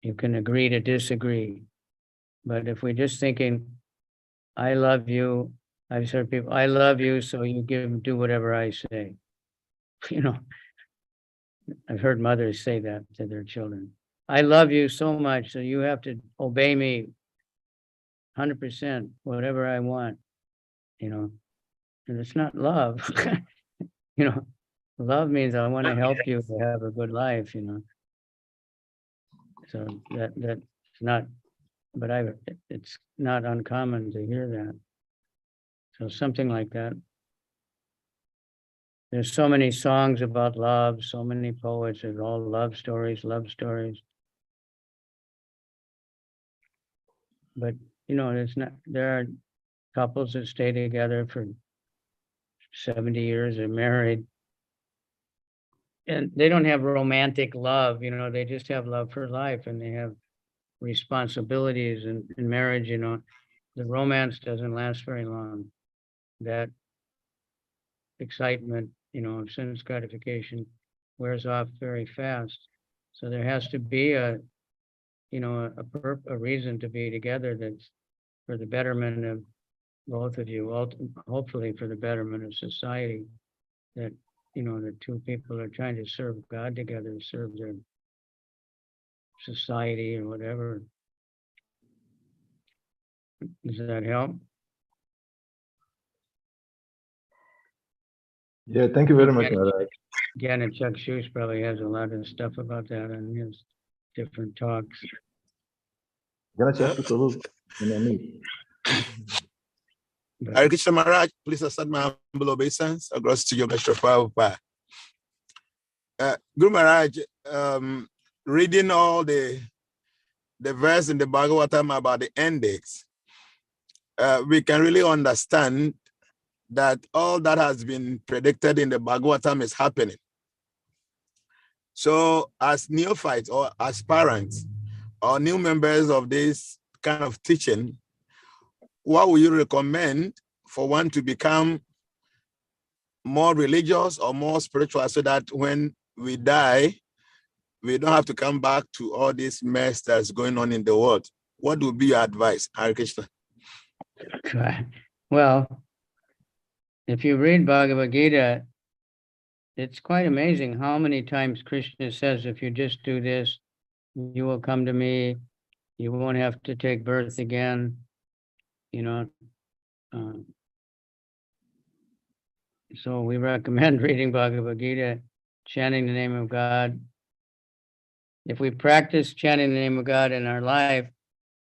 You can agree to disagree. But if we're just thinking, I love you, I've heard people, I love you, so you do whatever I say. I've heard mothers say that to their children. I love you so much, so you have to obey me 100%, whatever I want, and it's not love. Love means I want to help you to have a good life, So that's not, but it's not uncommon to hear that. So something like that. There's so many songs about love, so many poets, there's all love stories. But it's not. There are couples that stay together for 70 years. They're married, and they don't have romantic love. They just have love for life, and they have responsibilities. And in marriage, the romance doesn't last very long. That excitement, of sense gratification wears off very fast. So there has to be a reason to be together that's for the betterment of both of you, hopefully for the betterment of society, that, the two people are trying to serve God together, serve their society or whatever. Does that help? Yeah, thank you very much, Maharaj. Again, and Chuck Schuss probably has a lot of stuff about that in his different talks. Gonna check with the loop in a minute. Hare Krishna Maharaj, please accept my humble obeisance. Across to Yoga Prabhupada. Guru Maharaj, reading all the verse in the Bhagavatam about the endings, we can really understand that all that has been predicted in the Bhagavatam is happening. So as neophytes or aspirants or new members of this kind of teaching, what would you recommend for one to become more religious or more spiritual so that when we die, we don't have to come back to all this mess that's going on in the world? What would be your advice, Hare Krishna? Well, if you read Bhagavad Gita, it's quite amazing how many times Krishna says, if you just do this, you will come to me, you won't have to take birth again, so we recommend reading Bhagavad Gita, chanting the name of God. If we practice chanting the name of God in our life,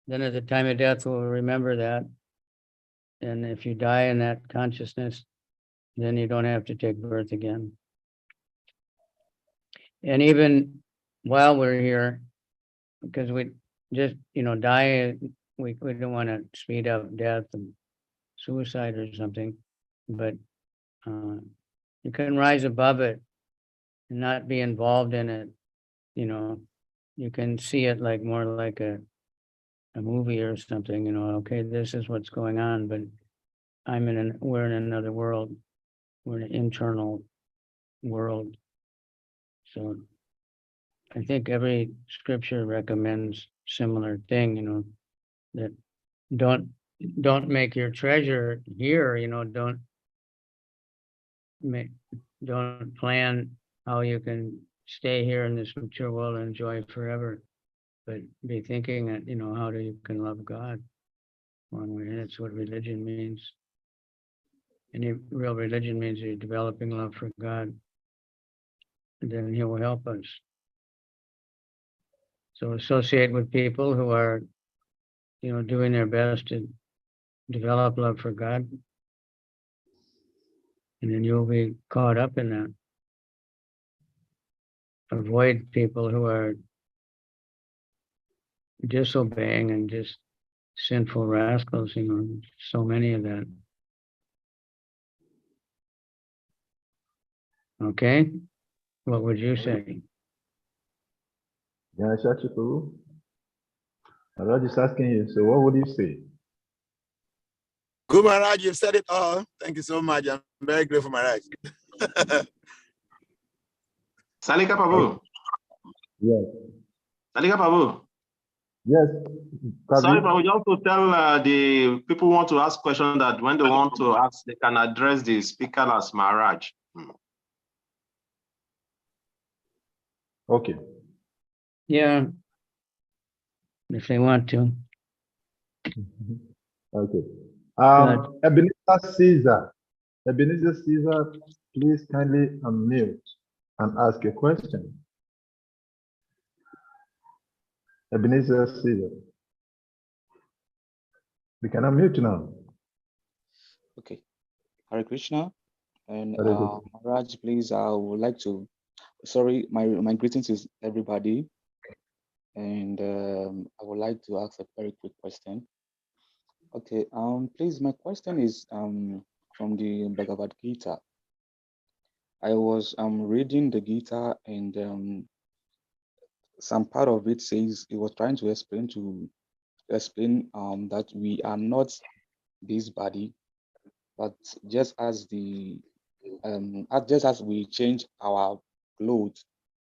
then at the time of death, we'll remember that. And if you die in that consciousness, then you don't have to take birth again. And even while we're here, because we just, die, we don't want to speed up death and suicide or something, but you can rise above it and not be involved in it. You can see it like more like a movie or something, okay, this is what's going on, but we're in another world. We're in an internal world. So I think every scripture recommends similar thing, that don't make your treasure here, don't plan how you can stay here in this mature world and enjoy it forever, but be thinking that, how you can love God one way. And that's what religion means. Any real religion means you're developing love for God, and then He will help us. So associate with people who are, doing their best to develop love for God, and then you'll be caught up in that. Avoid people who are disobeying and just sinful rascals, so many of that. Okay, what would you say? Yeah, Shachipuru. Maharaj is asking you, so what would you say? Guru Maharaj, you've said it all. Thank you so much. I'm very grateful, Maharaj. Salika Prabhu. Yes. Salika Prabhu. Yes. Sorry, Prabhu, just to tell the people who want to ask questions that when they want to ask, they can address the speaker as Maharaj. Okay. Yeah, if they want to. Okay. Ebenezer Caesar. Ebenezer Caesar, please kindly unmute and ask a question. Ebenezer Caesar. We can unmute now. Okay. Hare Krishna. And Hare Krishna. Maharaj, please, I would like to, my greetings to everybody. And I would like to ask a very quick question. Okay. Please, my question is from the Bhagavad Gita. I was reading the Gita, and some part of it says it was trying to explain that we are not this body, but just as just as we change our clothes,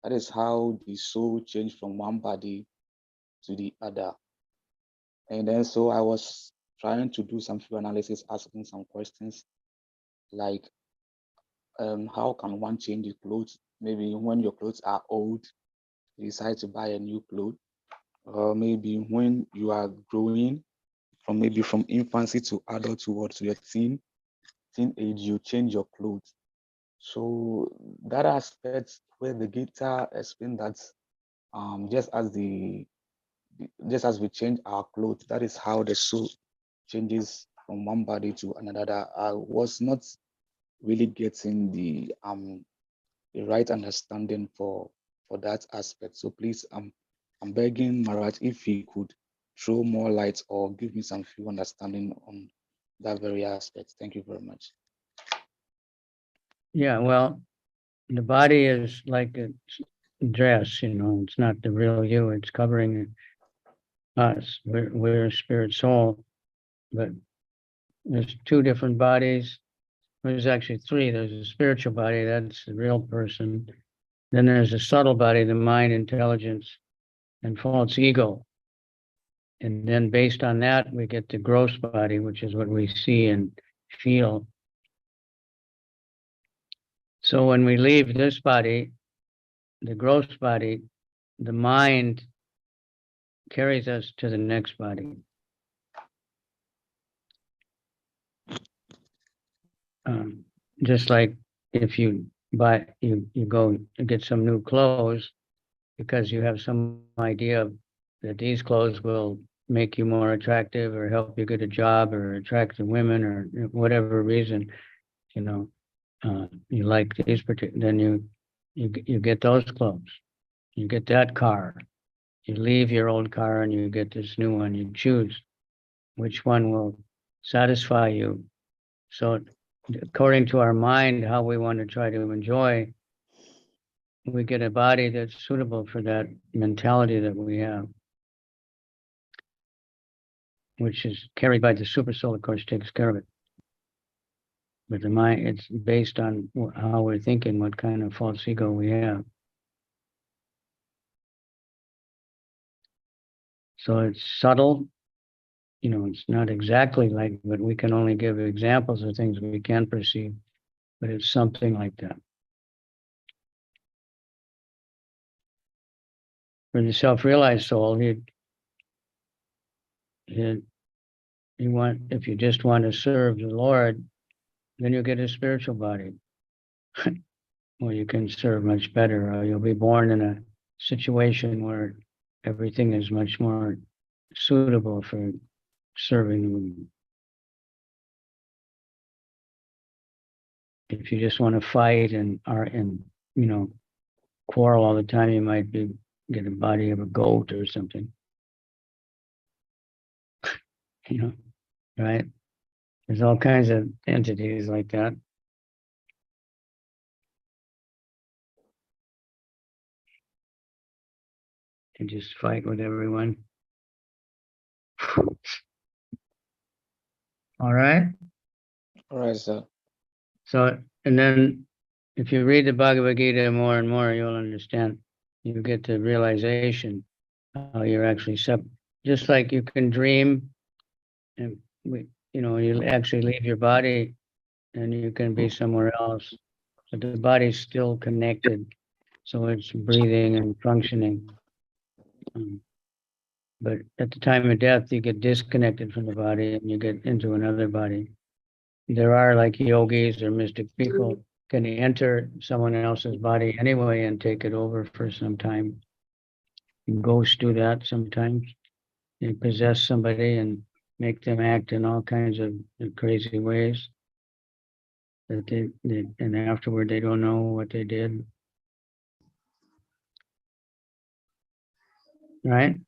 that is how the soul changed from one body to the other. And then so I was trying to do some few analysis, asking some questions like how can one change the clothes? Maybe when your clothes are old, you decide to buy a new clothes, or maybe when you are growing from maybe from infancy to adulthood or to your teenage, you change your clothes. So that aspect where the Gita explained that just as we change our clothes, that is how the soul changes from one body to another. I was not really getting the right understanding for that aspect. So please, I'm begging Maharaj if he could throw more light or give me some few understanding on that very aspect. Thank you very much. Yeah, well, the body is like a dress, it's not the real you, it's covering us. We're a spirit soul, but there's two different bodies. There's actually three. There's a spiritual body, that's the real person. Then there's a subtle body, the mind, intelligence, and false ego. And then based on that, we get the gross body, which is what we see and feel. So when we leave this body, the gross body, the mind carries us to the next body. Just like if you go get some new clothes because you have some idea that these clothes will make you more attractive or help you get a job or attract the women or whatever reason, you like these particular, then you get those clothes, you get that car, you leave your old car and you get this new one, you choose which one will satisfy you. So according to our mind, how we want to try to enjoy, we get a body that's suitable for that mentality that we have, which is carried by the super soul, of course, takes care of it. But the mind, it's based on how we're thinking, what kind of false ego we have. So it's subtle, it's not exactly like, but we can only give examples of things we can perceive, but it's something like that. For the self-realized soul, if you just want to serve the Lord, then you get a spiritual body. Well, you can serve much better, or you'll be born in a situation where everything is much more suitable for serving. If you just want to fight and quarrel all the time, you might get a body of a goat or something. Right? There's all kinds of entities like that. And just fight with everyone. All right. All right, sir. So, and then if you read the Bhagavad Gita more and more, you'll understand. You get the realization how you're actually just like you can dream, and you actually leave your body and you can be somewhere else. But the body's still connected, so it's breathing and functioning. But at the time of death, you get disconnected from the body and you get into another body. There are like yogis or mystic people can enter someone else's body anyway and take it over for some time. Ghosts do that sometimes. They possess somebody and make them act in all kinds of crazy ways that and afterward they don't know what they did. Right?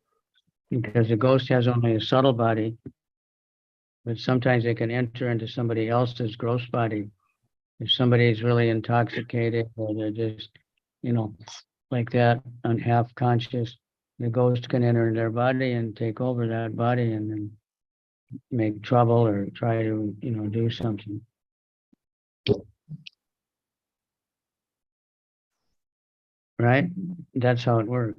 Because the ghost has only a subtle body, but sometimes they can enter into somebody else's gross body. If somebody is really intoxicated or they're just, you know, like that, and half conscious, the ghost can enter their body and take over that body and then make trouble or try to, you know, do something. Right? That's how it works.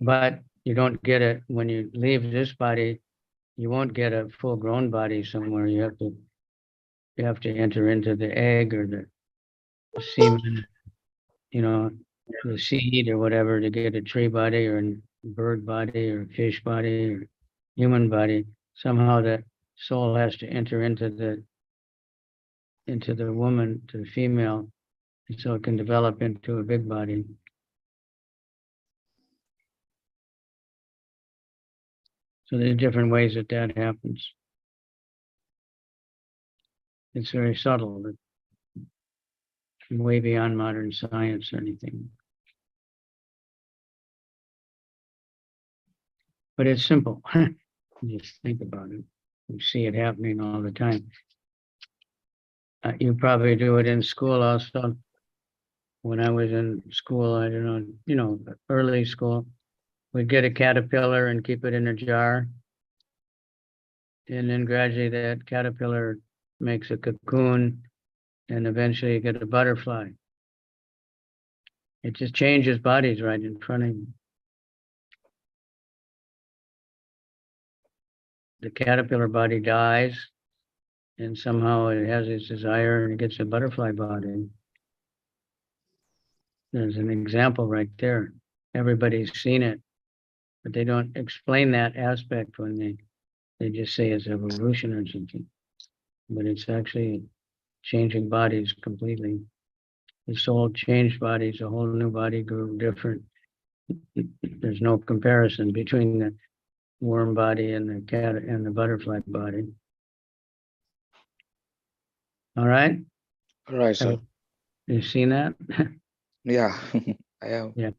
But you don't get it when you leave this body. You won't get a full-grown body somewhere. You have to enter into the egg or the semen, you know, the seed or whatever to get a tree body or a bird body or a fish body or human body. Somehow that soul has to enter into the woman, to the female, so it can develop into a big body. So there's different ways that happens. It's very subtle, but way beyond modern science or anything. But it's simple. Just think about it. You see it happening all the time. You probably do it in school also. When I was in school, I don't know, you know, early school, we'd get a caterpillar and keep it in a jar. And then gradually that caterpillar makes a cocoon and eventually you get a butterfly. It just changes bodies right in front of you. The caterpillar body dies and somehow it has its desire and it gets a butterfly body. There's an example right there. Everybody's seen it, but they don't explain that aspect when they just say it's evolution or something. But it's actually changing bodies completely. The soul changed bodies, a whole new body grew different. There's no comparison between the worm body and the cat and the butterfly body. All right? All right, sir. You've seen that? Yeah, I have. Yeah.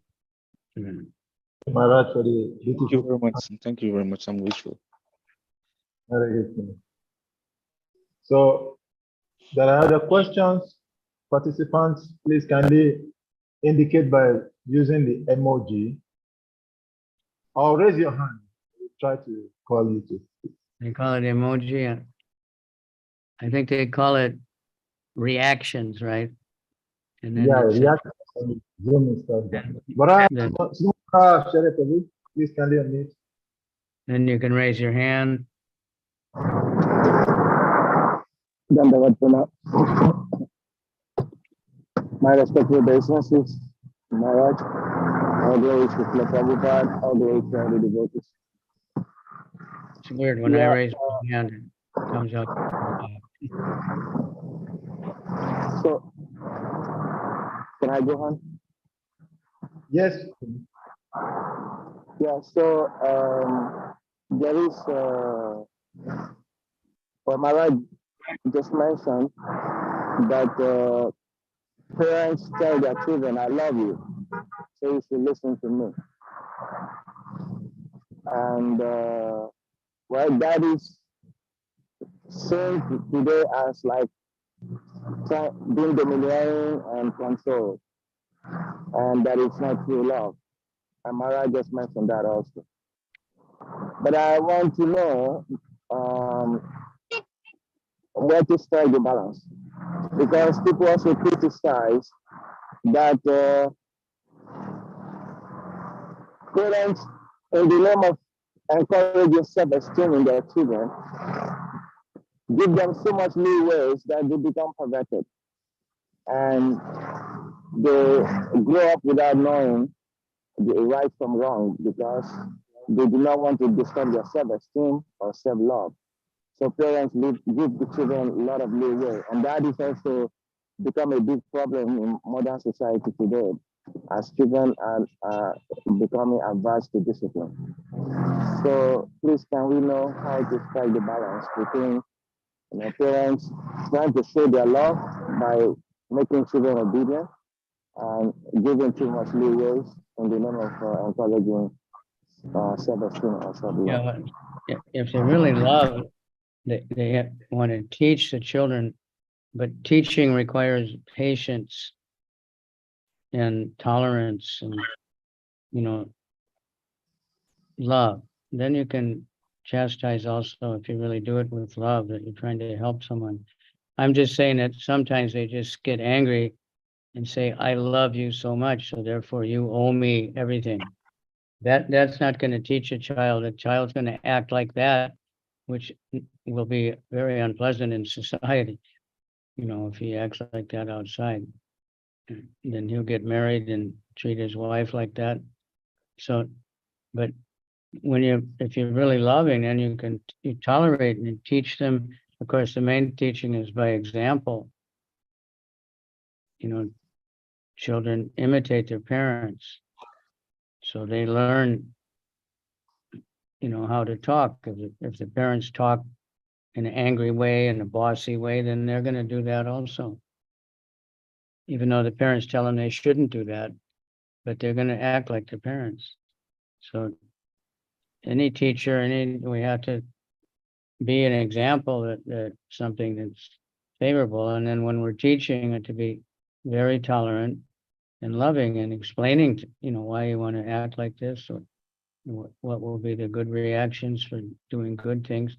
Maharaj, for the Thank you very much. Thank you very much. I'm grateful. Hare Krishna. So there are other questions. Participants, please kindly indicate by using the emoji or raise your hand. We'll try to call you to. They call it emoji. I think they call it reactions, right? And then Yeah, it says- reaction. Zoom and stuff. But please kindly unmute. then you can raise your hand. My respected businesses, Maharaj, all glory to Prabhupada, all glory to all the devotees. It's weird when I raise my hand, it comes up. So, can I go on? Yes. Yeah, so there is, what Maharaj just mentioned, that parents tell their children, I love you, so you should listen to me. And well, that is seen today as like being domineering and control, and that is not true love. And Maharaj just mentioned that also. But I want to know where to strike the balance, because people also criticize that parents, in the name of encouraging self-esteem in their children, give them so much leeway that they become perverted. And they grow up without knowing the right from wrong because they do not want to disturb their self-esteem or self-love. So parents give the children a lot of leeway. And that is also become a big problem in modern society today, as children are becoming averse to discipline. So please, can we know how to strike the balance between parents trying to show their love by making children obedient and giving too much leeway in the name of encouraging self-esteem or self-love? Yeah, if they really love, they want to teach the children, but teaching requires patience and tolerance and, love. Then you can chastise also if you really do it with love, that you're trying to help someone. I'm just saying that sometimes they just get angry and say, I love you so much, so therefore you owe me everything. That's not going to teach a child. A child's going to act like that, which will be very unpleasant in society. If he acts like that outside, then he'll get married and treat his wife like that. So, but if you're really loving, then you tolerate and you teach them. Of course, the main teaching is by example. Children imitate their parents, so they learn, how to talk. If the parents talk in an angry way, in a bossy way, then they're going to do that also. Even though the parents tell them they shouldn't do that, but they're going to act like their parents. So any teacher, we have to be an example that something that's favorable. And then when we're teaching it, to be very tolerant and loving and explaining, why you want to act like this, or what will be the good reactions for doing good things.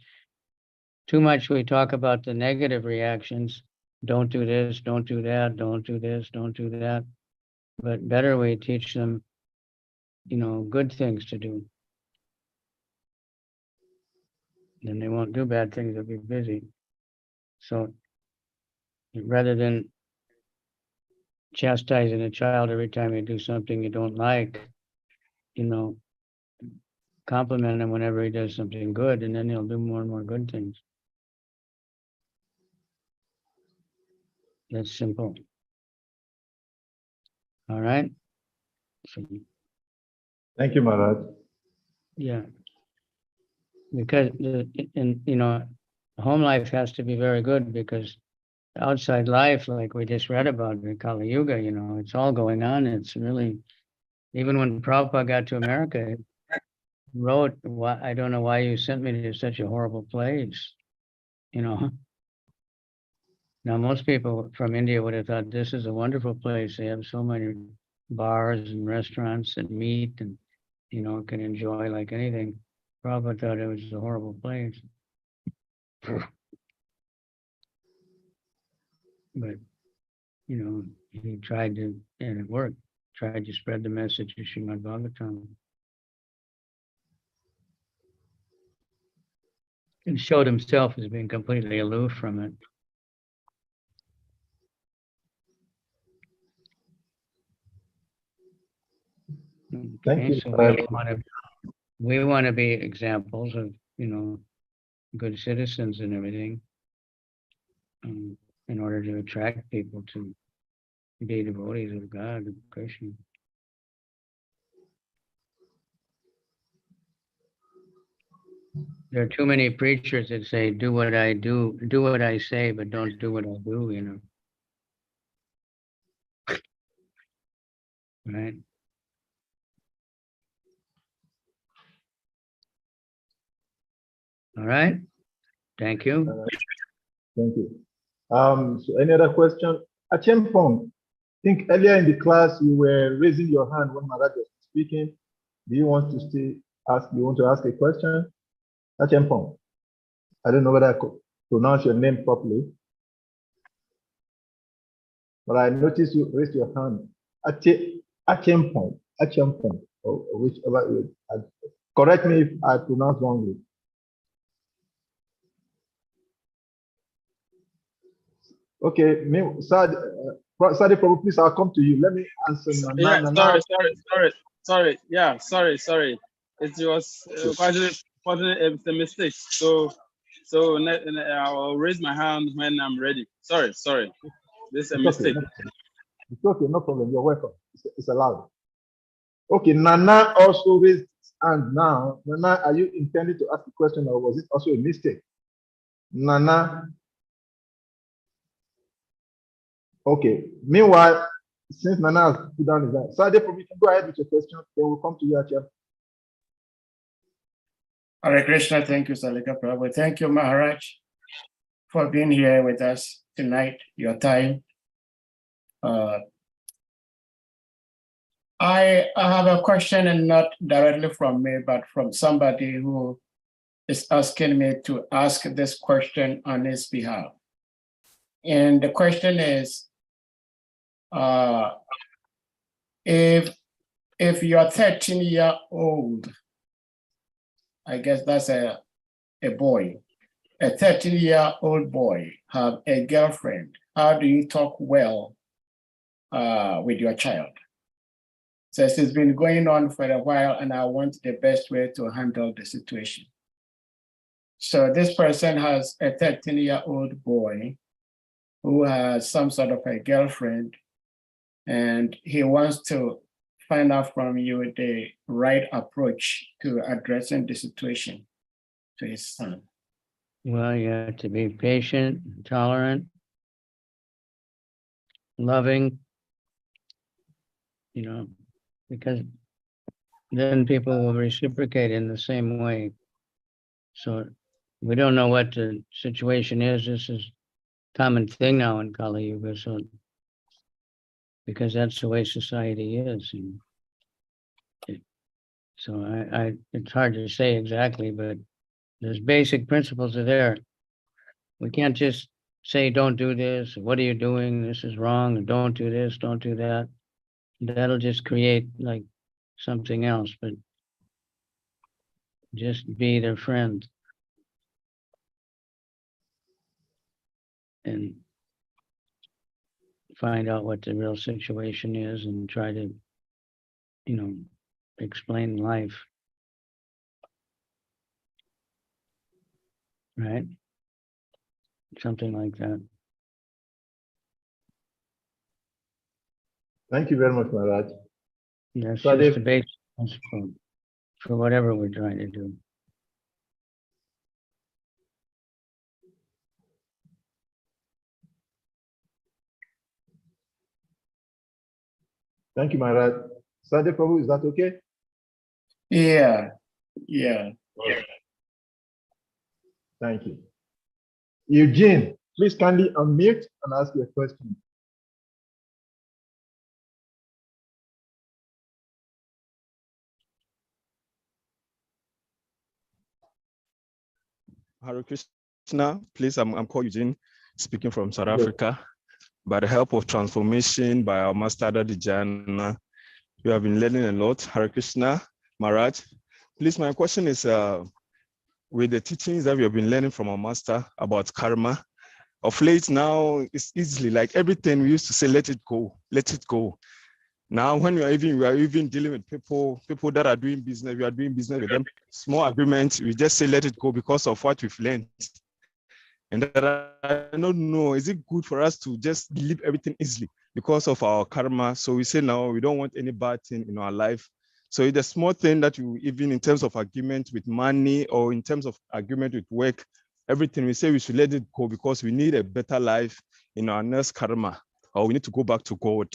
Too much we talk about the negative reactions. Don't do this, don't do that, don't do this, don't do that. But better we teach them, good things to do. Then they won't do bad things, they'll be busy. So rather than chastising a child every time you do something you don't like, compliment him whenever he does something good, and then he'll do more and more good things. That's simple. All right. So, Thank you, Maharaj. yeah. Because home life has to be very good, because outside life, like we just read about in Kali Yuga, it's all going on. It's really, even when Prabhupada got to America, he wrote, I don't know why you sent me to such a horrible place. Now, most people from India would have thought this is a wonderful place. They have so many bars and restaurants and meat and, can enjoy like anything. Prabhupada thought it was a horrible place. But, he tried to, and it worked, tried to spread the message of SRIMAD BHAGAVATAM. And showed himself as being completely aloof from it. Thank you. So we want to be examples of, good citizens and everything, in order to attract people to be devotees of God, of Krishna. There are too many preachers that say, do what I do, do what I say, but don't do what I do, Right? All right. Thank you. Thank you. So any other question? Achempong, I think earlier in the class you were raising your hand when Maharaj was speaking. Do you want to still ask? You want to ask a question? Achempong. I don't know whether I could pronounce your name properly, but I noticed you raised your hand. Achempong, or whichever. Correct me if I pronounce wrongly. Okay, Sadi Prabhu, please, I'll come to you. Let me answer. Yeah, sorry. Yeah, sorry. It was a mistake. So I'll raise my hand when I'm ready. Sorry. This is a mistake. It's okay, no problem. You're welcome. It's allowed. Okay, Nana also raised his hand now. Nana, are you intending to ask a question, or was it also a mistake? Nana. Okay. Meanwhile, since Nana has put down his hand, Sadi, you can go ahead with your question. Then we'll come to you, Achia. Hare Krishna, thank you, Salika Prabhu. Thank you, Maharaj, for being here with us tonight, your time. I have a question, and not directly from me, but from somebody who is asking me to ask this question on his behalf. And the question is, if you're 13-year-old, I guess that's a boy, a 13-year-old boy have a girlfriend, how do you talk well with your child? Says it's been going on for a while and I want the best way to handle the situation. So this person has a 13-year-old boy who has some sort of a girlfriend, and he wants to find out from you the right approach to addressing the situation to his son. Well, you have to be patient, tolerant, loving, because then people will reciprocate in the same way. So we don't know what the situation is. This is a common thing now in Kali Yuga, so because that's the way society is. So it's hard to say exactly, but there's basic principles are there. We can't just say, don't do this, what are you doing, this is wrong, and don't do this, don't do that. That'll just create like something else, but just be their friend. And find out what the real situation is and try to, explain life. Right? Something like that. Thank you very much, Maharaj. That's So just the basic principle for whatever we're trying to do. Thank you, Maharaj. Sadhya Prabhu, is that okay? Yeah. Thank you. Eugene, please kindly unmute and ask your question. Hare Krishna, please, I'm called Eugene, speaking from South Africa. By the help of transformation by our master Dadijan, we have been learning a lot. Hare Krishna, Maharaj. Please, my question is, with the teachings that we have been learning from our master about karma, of late now it's easily like everything we used to say, let it go, let it go. Now, when we are even dealing with people that are doing business, we are doing business with them, small agreements, we just say, let it go because of what we've learned. And that I don't know, is it good for us to just leave everything easily because of our karma? So we say now we don't want any bad thing in our life. So it's a small thing that you, even in terms of agreement with money or in terms of agreement with work, everything we say we should let it go because we need a better life in our next karma, or we need to go back to God.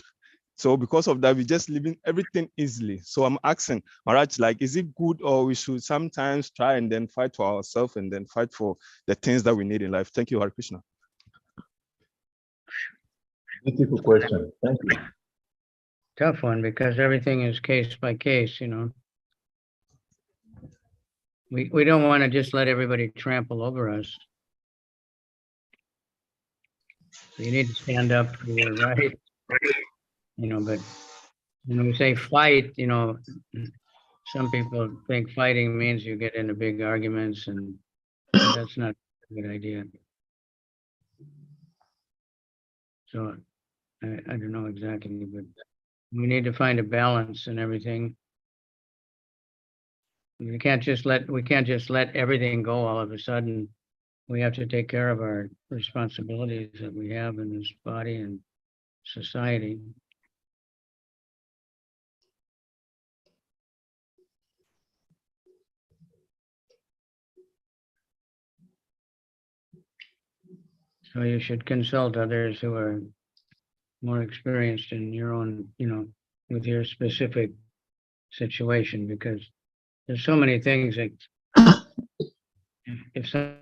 So because of that, we just living everything easily. So I'm asking, Maharaj, like, is it good, or we should sometimes try and then fight for ourselves and then fight for the things that we need in life? Thank you, Hare Krishna. Beautiful question. Thank you. Tough one, because everything is case by case, We don't want to just let everybody trample over us. So you need to stand up for your right. But when we say fight, some people think fighting means you get into big arguments, and that's not a good idea. So I don't know exactly, but we need to find a balance in everything. We can't just let everything go all of a sudden. We have to take care of our responsibilities that we have in this body and society. So you should consult others who are more experienced in your own, with your specific situation, because there's so many things that if someone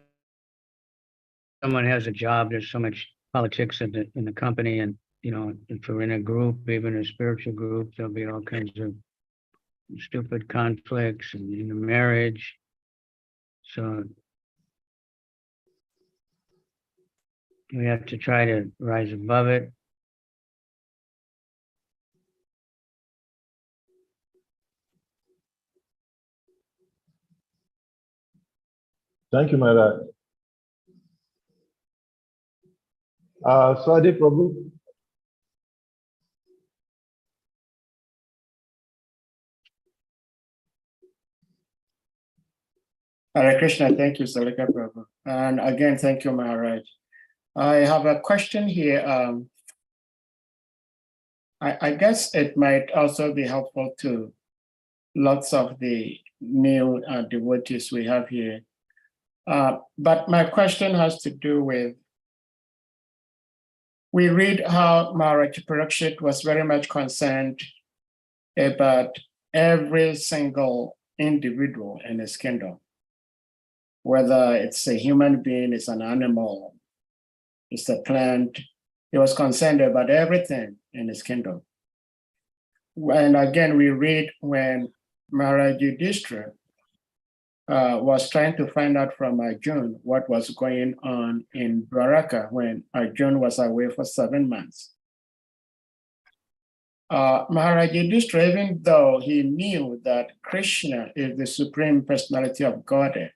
has a job, there's so much politics in the company, and if we're in a group, even a spiritual group, there'll be all kinds of stupid conflicts and in a marriage. So we have to try to rise above it. Thank you, Maharaj. Swati Prabhu. Hare Krishna, thank you, Salika Prabhu. And again, thank you, Maharaj. I have a question here. I guess it might also be helpful to lots of the new devotees we have here. But my question has to do with, we read how Maharaj Parikshit was very much concerned about every single individual in his kingdom, whether it's a human being, it's an animal, it's a plant. He was concerned about everything in his kingdom. And again, we read when Maharaj Yudhishthira was trying to find out from Arjuna what was going on in Dwaraka when Arjuna was away for 7 months. Maharaj Yudhishthira, even though he knew that Krishna is the Supreme Personality of Godhead,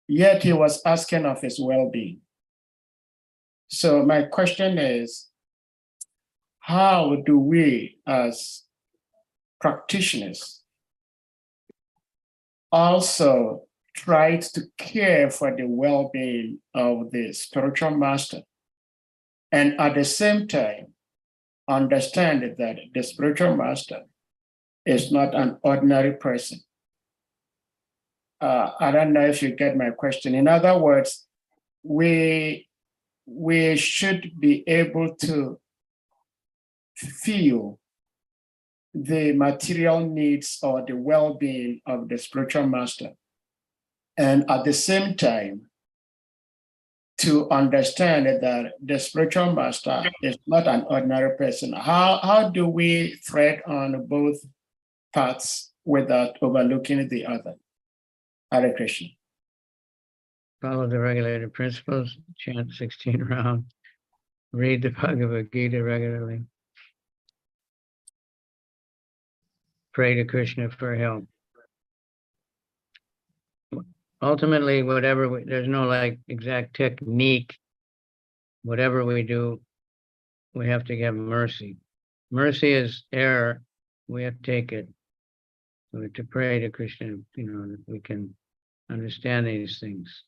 yet he was asking of his well-being. So my question is, how do we as practitioners also try to care for the well-being of the spiritual master, and at the same time understand that the spiritual master is not an ordinary person? I don't know if you get my question. In other words, we should be able to feel the material needs or the well-being of the spiritual master, and at the same time to understand that the spiritual master is not an ordinary person. How do we thread on both paths without overlooking the other? Hare Krishna. Follow the regulated principles, chant 16 rounds, read the Bhagavad Gita regularly, pray to Krishna for help. Ultimately, there's no like exact technique. Whatever we do, we have to have mercy. Mercy is error. We have to take it. We have to pray to Krishna, that we can understand these things.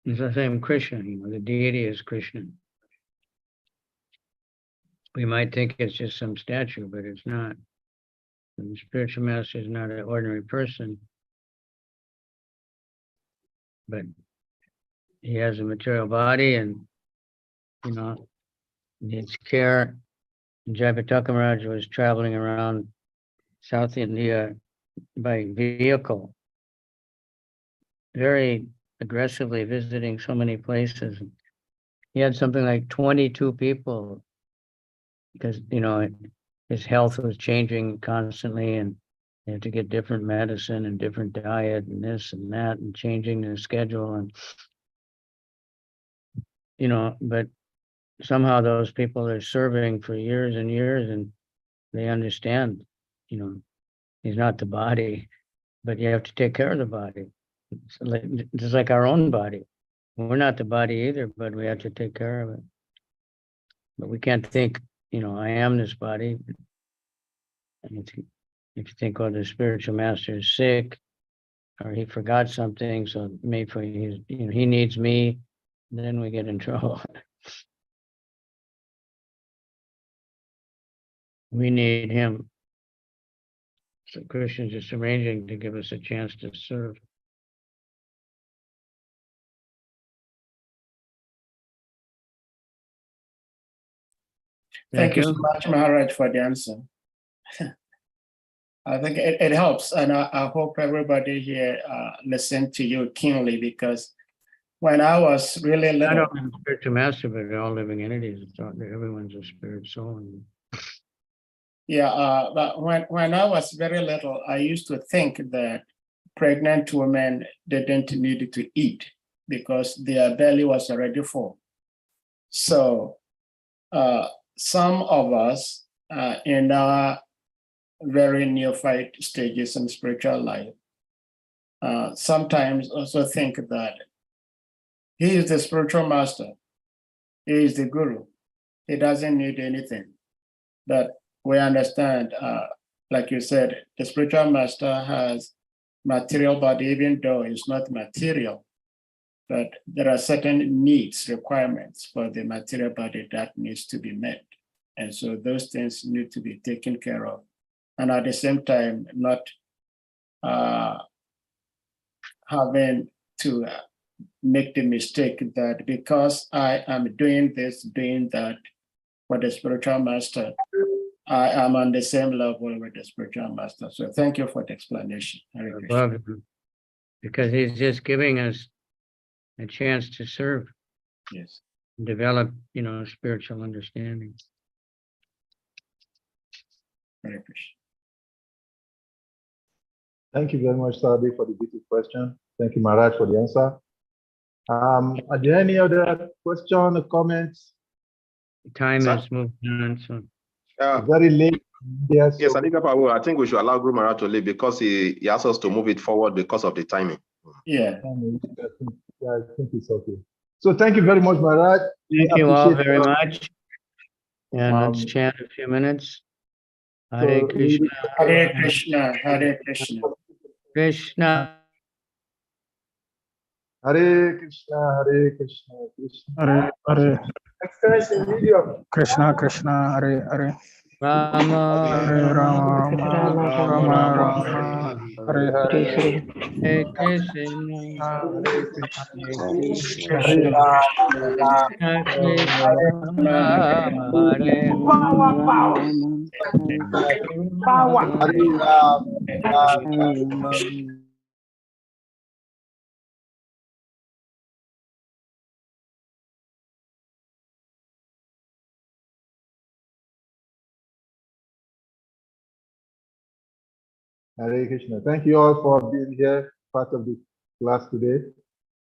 It's the same Krishna, the deity is Krishna. We might think it's just some statue, but it's not. The spiritual master is not an ordinary person, but he has a material body and, needs care. Jayapataka Maharaj was traveling around South India by vehicle, very aggressively visiting so many places. He had something like 22 people because, his health was changing constantly and they had to get different medicine and different diet and this and that and changing their schedule. And, but somehow those people are serving for years and years and they understand, he's not the body, but you have to take care of the body. It's just like our own body. We're not the body either, but we have to take care of it. But we can't think, I am this body. And if you think, the spiritual master is sick or he forgot something, so maybe he needs me, then we get in trouble. We need him. So Krishna's just arranging to give us a chance to serve. Thank you so much, Maharaj, for the answer. I think it helps, and I hope everybody here listened to you keenly, because when I was really little, I don't mean spiritual master, but all living entities. Everyone's a spirit soul. Yeah, but when I was very little, I used to think that pregnant women didn't need to eat because their belly was already full. So some of us in our very neophyte stages in spiritual life sometimes also think that he is the spiritual master, he is the guru, he doesn't need anything. But we understand, like you said, the spiritual master has material body, even though it's not material, but there are certain needs, requirements for the material body that needs to be met. And so those things need to be taken care of. And at the same time, not having to make the mistake that because I am doing this, doing that for the spiritual master, I am on the same level with the spiritual master. So thank you for the explanation. Because he's just giving us a chance to serve. Yes. Develop, spiritual understanding. Hare Krishna. Thank you very much, Sadi, for the beautiful question. Thank you, Maharaj, for the answer. Are there any other question or comments? Time has moved on, so very late. Yes, I think we should allow Guru Maharaj to leave because he asked us to move it forward because of the timing. Yeah. I think it's okay. So thank you very much, Maharaj. Thank you all very much. And let's chant a few minutes. Hare Krishna. Hare Krishna. Hare Krishna. Krishna. Hare Krishna. Hare Krishna. Krishna. Hare. Krishna Krishna. Hare Hare. Rama. Hare Rama. Rama Rama. Hare Hare. Hare Krishna. Hare Krishna. Hare Krishna. Thank you all for being here, part of the class today.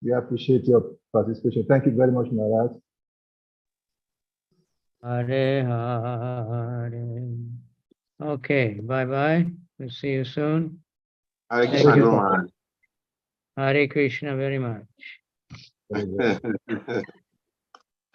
We appreciate your participation. Thank you very much, Maharaj. Hare Hare. Okay, bye-bye. We'll see you soon. Hare Krishna, Guru Maharaj. Hare Krishna very much.